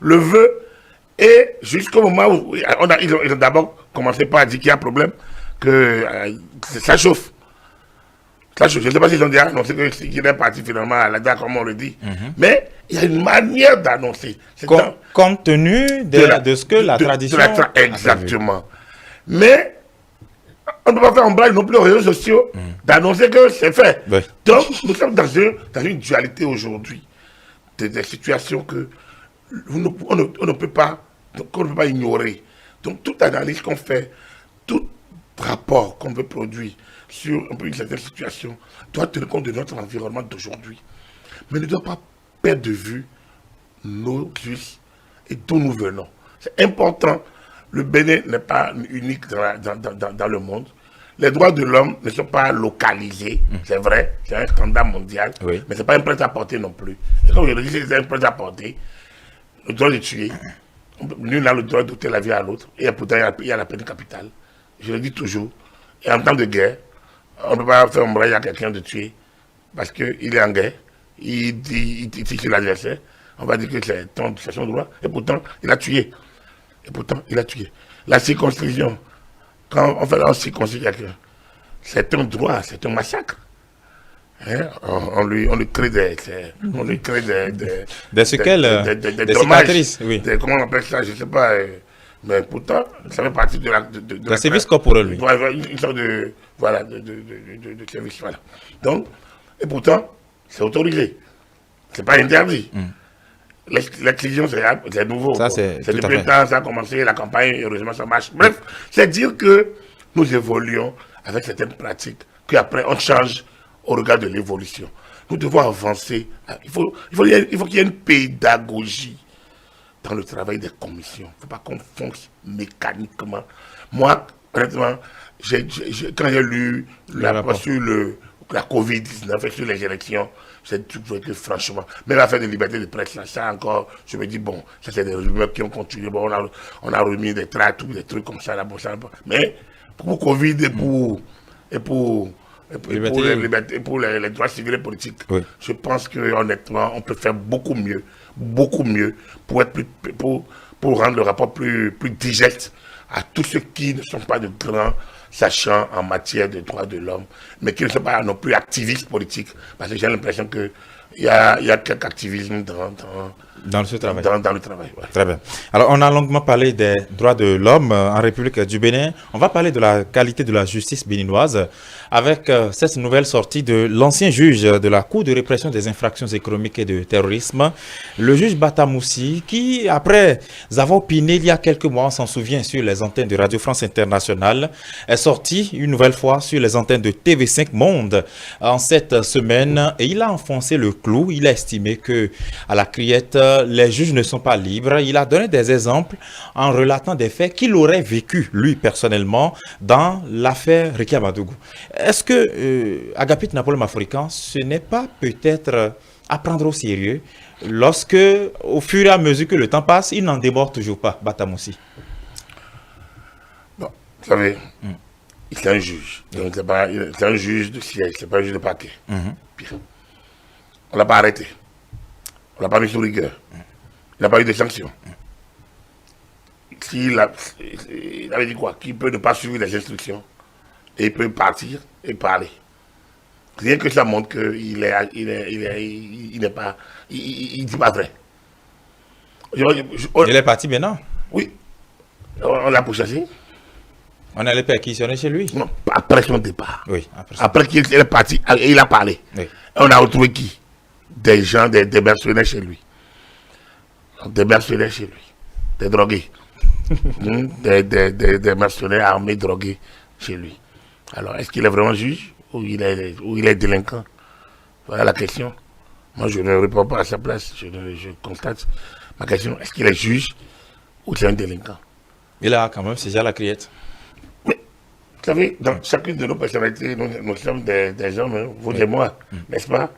le veut, et jusqu'au moment où ils ont d'abord commencé par dire qu'il y a un problème, que ça chauffe. Je ne sais pas s'ils ont déjà annoncé qu'il est parti finalement à la date, comme on le dit, mais il y a une manière d'annoncer. Compte tenu de ce que la tradition... Exactement. Mais on ne peut pas faire ombrage non plus aux réseaux sociaux d'annoncer que c'est fait. Oui. Donc, nous sommes dans une dualité aujourd'hui, des situations que on ne peut pas ignorer. Donc, toute analyse qu'on fait, tout rapport qu'on veut produire sur une certaine situation doit tenir compte de notre environnement d'aujourd'hui. Mais ne doit pas perdre de vue nos us et d'où nous venons. C'est important. Le Bénin n'est pas unique dans le monde. Les droits de l'homme ne sont pas localisés, c'est vrai, c'est un standard mondial, oui. Mais ce n'est pas un prêt-à-porter non plus. Et comme je le dis, c'est un prêt-à-porter, le droit de tuer, Nul n'a le droit d'ôter la vie à l'autre. Et pourtant, il y a la peine capitale. Je le dis toujours. Et en temps de guerre, on ne peut pas faire ombrage à quelqu'un de tuer parce qu'il est en guerre. Il tire sur l'adversaire. On va dire que c'est son droit. Et pourtant, il a tué. La circoncision, quand on fait la circoncision quelqu'un, c'est un droit, c'est un massacre. Hein? On lui crée des séquelles, des des dommages, cicatrices, oui. comment on appelle ça, je ne sais pas. Mais pourtant, ça fait partie de la service corporel, lui. Une sorte de service. Voilà. Donc, et pourtant, c'est autorisé. C'est pas interdit. L'excision, c'est nouveau. Ça, c'est depuis le temps, ça a commencé, la campagne, heureusement, ça marche. Bref, c'est dire que nous évoluons avec certaines pratiques, qu'après, on change au regard de l'évolution. Nous devons avancer. Il faut qu'il y ait une pédagogie dans le travail des commissions. Il ne faut pas qu'on fonce mécaniquement. Moi, honnêtement, quand j'ai lu sur la Covid-19 et sur les élections, j'ai trouvé que franchement, même l'affaire de liberté de presse, là, ça encore, je me dis, bon, ça c'est des rumeurs qui ont continué. Bon, on a remis des tracts, des trucs comme ça, là, bon, ça, mais pour Covid et pour les droits civils et politiques, oui. Je pense que honnêtement, on peut faire beaucoup mieux pour rendre le rapport plus digeste à tous ceux qui ne sont pas de grands sachants en matière de droits de l'homme, mais qui ne sont pas non plus activistes politiques, parce que j'ai l'impression qu'il y a quelques activismes dans le travail. Ouais. Très bien. Alors, on a longuement parlé des droits de l'homme en République du Bénin. On va parler de la qualité de la justice béninoise avec cette nouvelle sortie de l'ancien juge de la Cour de répression des infractions économiques et de terrorisme, le juge Batamoussi, qui, après avoir opiné il y a quelques mois, on s'en souvient, sur les antennes de Radio France Internationale, est sorti une nouvelle fois sur les antennes de TV5 Monde en cette semaine et il a enfoncé le clou. Il a estimé que à la criette, les juges ne sont pas libres. Il a donné des exemples en relatant des faits qu'il aurait vécu, lui, personnellement, dans l'affaire Ricky Amadougou. Est-ce que Agapit Napoléon Africain, ce n'est pas peut-être à prendre au sérieux lorsque, au fur et à mesure que le temps passe, il n'en déborde toujours pas, Batamoussi? Bon, vous savez, c'est un juge. Donc c'est un juge de siège, c'est pas un juge de parquet. Pire. On ne l'a pas arrêté. On ne l'a pas mis sous rigueur. Il n'a pas eu de sanctions. Il avait dit quoi? Qu'il peut ne pas suivre les instructions et il peut partir et parler. Rien que ça montre qu'il il n'est pas, il dit pas vrai. Il est parti maintenant? Oui. On l'a pourchassé. On allait perquisitionner chez lui? Non, après son départ. Oui. Après qu'il est parti, et il a parlé. Oui. Et on a retrouvé qui? Des gens, des mercenaires chez lui. Des mercenaires chez lui. Des drogués. des mercenaires armés drogués chez lui. Alors, est-ce qu'il est vraiment juge ou il est délinquant? Voilà la question. Moi, je ne réponds pas à sa place. Je constate ma question. Est-ce qu'il est juge ou c'est un délinquant? Il a quand même saisi la criette. Mais, vous savez, dans chacune de nos personnalités, nous sommes des hommes, hein, vous et moi, n'est-ce pas?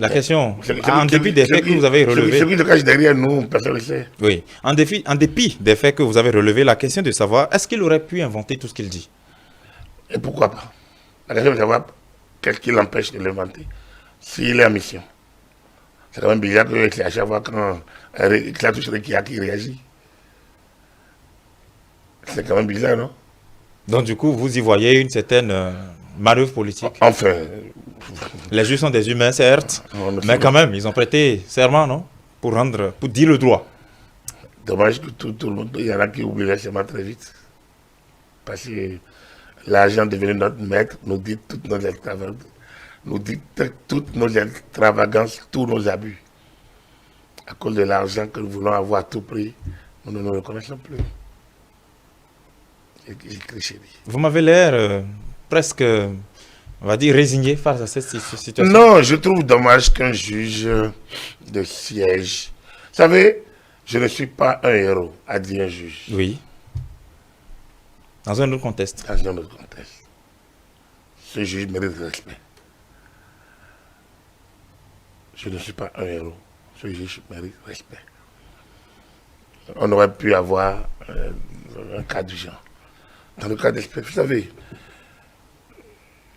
La question, en dépit des faits que vous avez relevés... Ce qui se cache derrière nous, personne ne sait. Oui, en dépit des faits que vous avez relevés, la question de savoir, est-ce qu'il aurait pu inventer tout ce qu'il dit? Et pourquoi pas? La question de savoir, qu'est-ce qui l'empêche de l'inventer? S'il est en mission. C'est quand même bizarre que c'est à chaque fois quand la touche qui réagit. C'est quand même bizarre, non? Donc du coup, vous y voyez une certaine manœuvre politique? Enfin... Les juges sont des humains, certes, mais quand même, ils ont prêté serment, non? Pour dire le droit. Dommage que tout le monde, il y en a qui oublient les serments très vite. Parce que l'argent est devenu notre maître, nous dit toutes nos extravagances, tous nos abus. À cause de l'argent que nous voulons avoir à tout prix, nous ne nous reconnaissons plus. Vous m'avez l'air presque, on va dire, résigné face à cette situation. Non, je trouve dommage qu'un juge de siège... Vous savez, je ne suis pas un héros, a dit un juge. Oui. Dans un autre contexte. Dans un autre contexte. Ce juge mérite respect. Je ne suis pas un héros. Ce juge mérite respect. on aurait pu avoir un cas du genre. Dans le cas d'espèce, vous savez,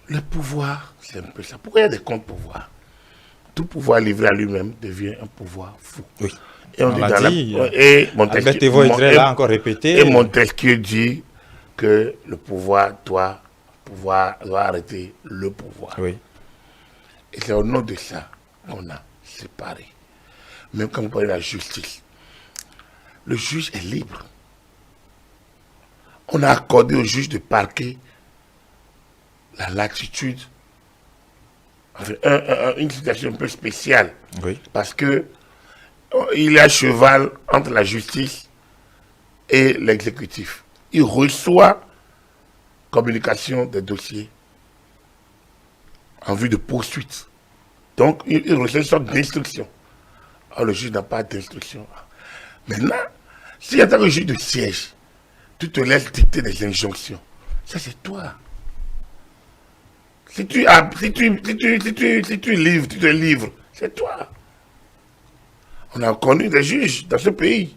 le pouvoir, c'est un peu ça. Pourquoi il y a des contre-pouvoirs? Tout pouvoir livré à lui-même devient un pouvoir fou. Oui. Et on dit dans dit, et Montesquieu, l'a encore répété. Et Montesquieu dit que le pouvoir doit arrêter le pouvoir. Oui. Et c'est au nom de ça qu'on a séparé. Même quand vous parlez de la justice, le juge est libre. On a accordé au juge de parquet la latitude, enfin, une situation un peu spéciale. Oui. Parce que il est à cheval entre la justice et l'exécutif. Il reçoit communication des dossiers en vue de poursuite. Donc, il reçoit une sorte d'instruction. Alors, le juge n'a pas d'instruction. Maintenant, si en tant que juge de siège, tu te laisses dicter des injonctions, ça c'est toi. Si tu livres, tu te livres, c'est toi. On a connu des juges dans ce pays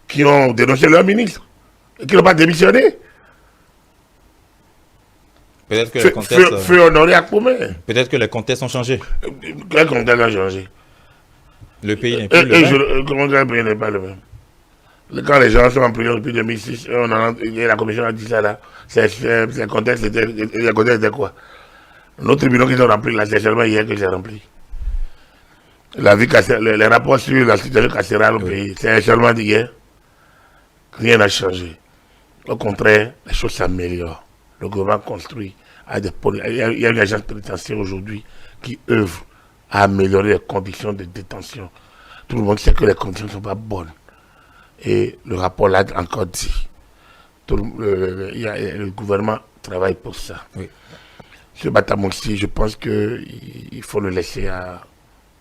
qui ont dénoncé leur ministre et qui n'ont pas démissionné. Peut-être que les contextes... Feu honoré à Koumé. Peut-être que les contextes ont changé. Quel contexte a changé? Le pays n'est plus le même. Comment le pays n'est pas le même? Quand les gens sont en prison depuis 2006, la commission a dit ça là, le contexte était quoi? Nos tribunaux qui sont remplis là, c'est seulement hier que j'ai rempli. Les rapports sur la situation carcérale au pays, c'est seulement d'hier. Rien n'a changé. Au contraire, les choses s'améliorent. Le gouvernement construit. Il y a une agence pénitentiaire aujourd'hui qui œuvre à améliorer les conditions de détention. Tout le monde sait que les conditions ne sont pas bonnes. Et le rapport l'a encore dit. Le gouvernement travaille pour ça. Oui. Ce Batamousi, je pense qu'il faut le laisser à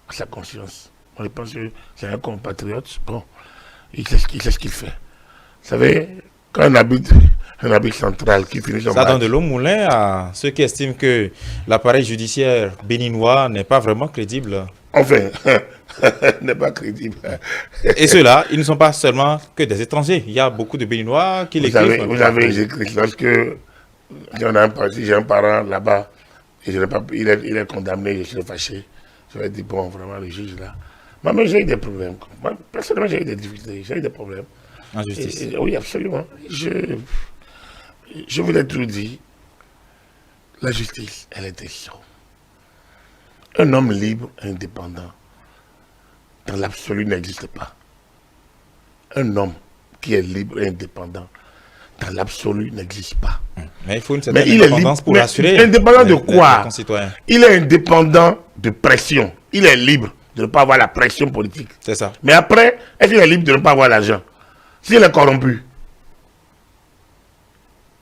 sa conscience. Je pense que c'est un compatriote. Bon, il sait ce qu'il fait. Vous savez, quand on habite central qui finit son ça donne de l'eau moulin à ceux qui estiment que l'appareil judiciaire béninois n'est pas vraiment crédible. Enfin, n'est pas crédible. Et ceux-là, ils ne sont pas seulement que des étrangers. Il y a beaucoup de Béninois qui l'écrivent. Vous avez écrit, lorsque j'ai un parent là-bas, il est condamné, je suis fâché. Je vais dire, bon, vraiment, le juge là. Moi, j'ai eu des problèmes. Moi, personnellement, j'ai eu des difficultés, j'ai eu des problèmes. En justice. Oui, absolument. Je vous l'ai tout dit, la justice, elle est des choses. Un homme libre, indépendant, dans l'absolu n'existe pas. Un homme qui est libre et indépendant, dans l'absolu n'existe pas. Mais il faut une certaine indépendance pour assurer. Indépendant de quoi? Les concitoyens. Il est indépendant de pression. Il est libre de ne pas avoir la pression politique. C'est ça. Mais après, est-ce qu'il est libre de ne pas avoir l'argent? S'il est corrompu,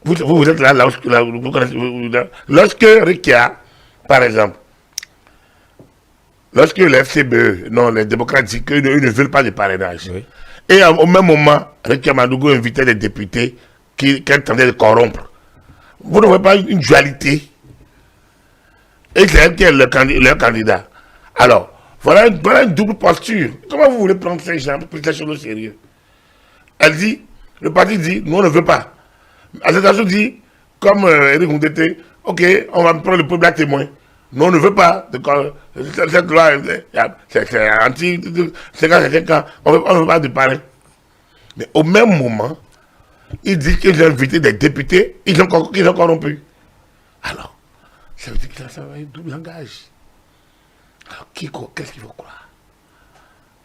vous êtes là, lorsque Rikia, par exemple, lorsque le FCBE, non, les démocrates disent qu'ils ne veulent pas de parrainage. Oui. Et au même moment, Rikia Madougou invitait des députés qui tendaient de corrompre. Vous ne voyez pas une dualité? Et c'est elle qui est leur candidat. Alors, voilà une double posture. Comment vous voulez prendre ces gens pour les choses au sérieux? Elle dit, le parti dit, nous on ne veut pas. L'association dit, comme Eric Ondete, ok, on va prendre le peuple à témoin. Nous on ne veut pas. Cette loi, c'est anti 55 ans, on ne veut pas de parrain. Mais au même moment, ils disent qu'ils ont invité des députés, ils ont corrompu. Alors, ça veut dire que ça va être double langage. Alors, qu'est-ce qu'il faut croire?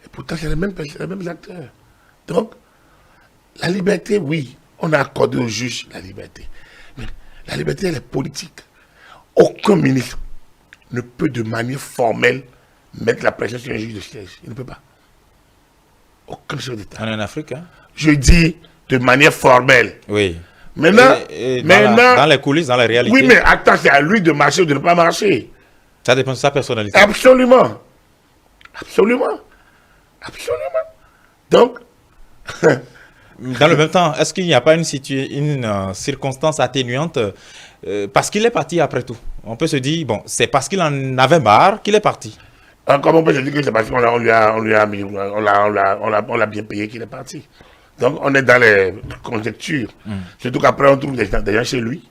Et pourtant, c'est les mêmes acteurs. Donc, la liberté, oui, on a accordé aux juges la liberté. Mais la liberté, elle est politique. Aucun ministre ne peut de manière formelle mettre la pression sur un juge de siège. Il ne peut pas. Aucun chef d'État. On est en Afrique, hein? Je dis de manière formelle. Oui. Maintenant, dans les coulisses, dans la réalité. Oui, mais attends, c'est à lui de marcher ou de ne pas marcher. Ça dépend de sa personnalité. Absolument. Absolument. Absolument. Donc... Dans le même temps, est-ce qu'il n'y a pas une circonstance atténuante parce qu'il est parti après tout? On peut se dire, bon, c'est parce qu'il en avait marre qu'il est parti. Comment on peut se dire que c'est parce qu'on l'a bien payé qu'il est parti? Donc, on est dans les conjectures. Surtout qu'après, on trouve des gens chez lui.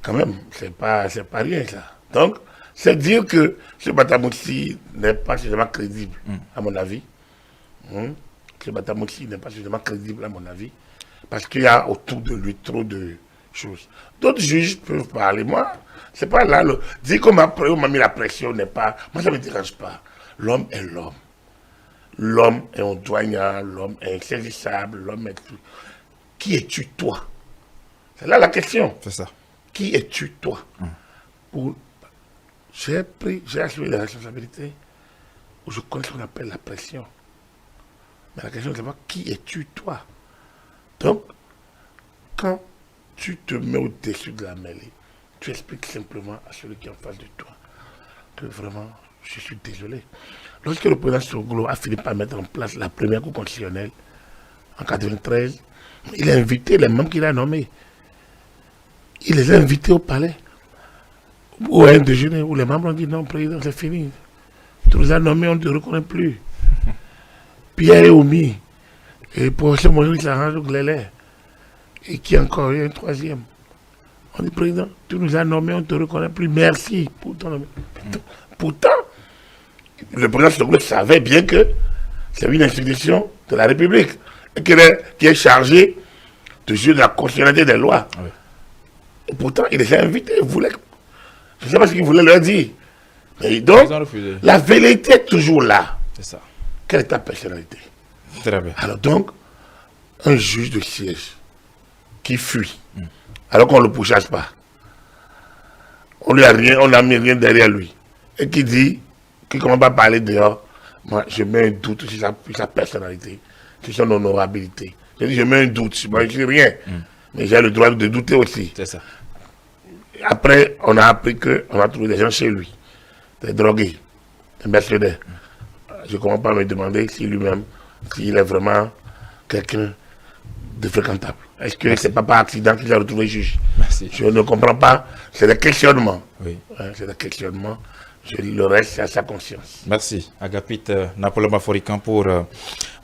Quand même, c'est pas rien, ça. Donc, c'est dire que ce Batamoussi n'est pas suffisamment crédible, à mon avis. Ce Batamoussi n'est pas suffisamment crédible, à mon avis. Parce qu'il y a autour de lui trop de choses. D'autres juges peuvent parler. Moi, c'est pas là. Dire qu'on m'a mis la pression n'est pas. Moi, ça ne me dérange pas. L'homme est l'homme. L'homme est un douanier, l'homme est insaisissable, l'homme est tout. Qui es-tu, toi? C'est là la question. C'est ça. Qui es-tu, toi? J'ai assumé les responsabilités où je connais ce qu'on appelle la pression. Mais la question, c'est pas qui es-tu, toi? Donc, quand tu te mets au-dessus de la mêlée, tu expliques simplement à celui qui est en face de toi que vraiment, je suis désolé. Lorsque le président Soglo a fini par mettre en place la première cour constitutionnelle en 1993, il a invité les membres qu'il a nommés. Il les a invités au palais, ou à un déjeuner, où les membres ont dit non, président, c'est fini. Tu nous as nommés, on ne te reconnaît plus. Pierre et Oumi, et pour ce Maurice Arrange Glélé, et qui encore, il y a un troisième. On dit, président, tu nous as nommés, on ne te reconnaît plus, merci pour ton nommé. Pourtant, le président Soglo savait bien que c'est une institution de la République et qui est chargée de juger la constitutionnalité des lois. Oui. Et pourtant, il les a invités. Je ne sais pas ce qu'il voulait leur dire. Mais donc, la vérité est toujours là. C'est ça. Quelle est ta personnalité? Très bien. Alors donc, un juge de siège qui fuit, alors qu'on ne le pourchasse pas, on n'a mis rien derrière lui, et qui dit, qui ne commence pas à parler dehors, moi je mets un doute sur sa personnalité, sur son honorabilité. Je mets un doute, moi je ne dis rien, mais j'ai le droit de douter aussi. C'est ça. Après, on a appris qu'on a trouvé des gens chez lui, des drogués, des mercenaires. Je ne commence pas à me demander si lui-même, s'il est vraiment quelqu'un de fréquentable. Est-ce que ce n'est pas par accident qu'il a retrouvé juge? Merci. Je ne comprends pas. C'est des questionnements. Oui. C'est des questionnements. Le reste, c'est à sa conscience. Merci, Agapite Napoléon Maforican, pour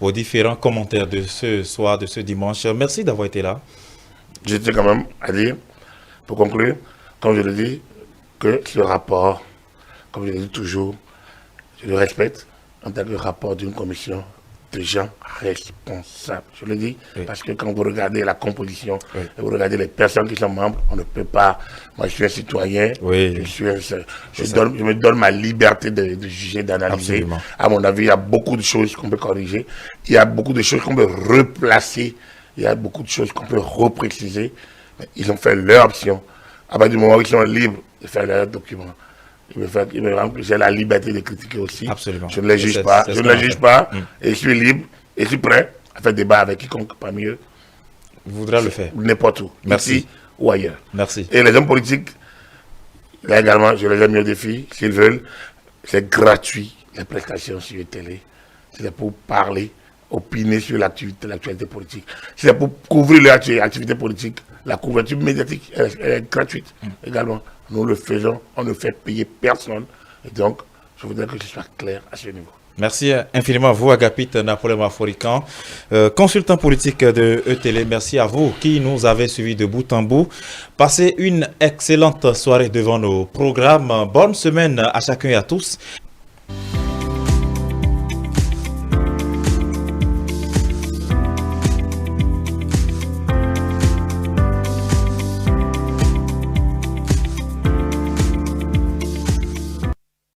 vos différents commentaires de ce soir, de ce dimanche. Merci d'avoir été là. Je tiens quand même à dire, pour conclure, comme je le dis, que ce rapport, comme je le dis toujours, je le respecte en tant que rapport d'une commission de gens responsables. Je le dis parce que quand vous regardez la composition, et vous regardez les personnes qui sont membres, on ne peut pas. Moi, je suis un citoyen, je me donne ma liberté de juger, d'analyser. À mon avis, il y a beaucoup de choses qu'on peut corriger, il y a beaucoup de choses qu'on peut replacer, il y a beaucoup de choses qu'on peut repréciser. Mais ils ont fait leur option. À partir du moment où ils sont libres de faire leur document, j'ai la liberté de critiquer aussi. Absolument. Je ne les juge pas. Je ne les juge pas. Et je suis libre. Et je suis prêt à faire débat avec quiconque parmi eux. Voudra le faire. N'importe où. Merci. Ici ou ailleurs. Merci. Et les hommes politiques, là également, je les ai mis au défi. S'ils veulent, c'est gratuit, les prestations sur les télé. C'est pour parler, opiner sur l'actualité politique. C'est pour couvrir l'activité politique. La couverture médiatique elle est gratuite également. Nous le faisons, on ne fait payer personne. Et donc, je voudrais que ce soit clair à ce niveau. Merci infiniment à vous, Agapite Napoléon Maforican, consultant politique de ETélé. Merci à vous qui nous avez suivis de bout en bout. Passez une excellente soirée devant nos programmes. Bonne semaine à chacun et à tous.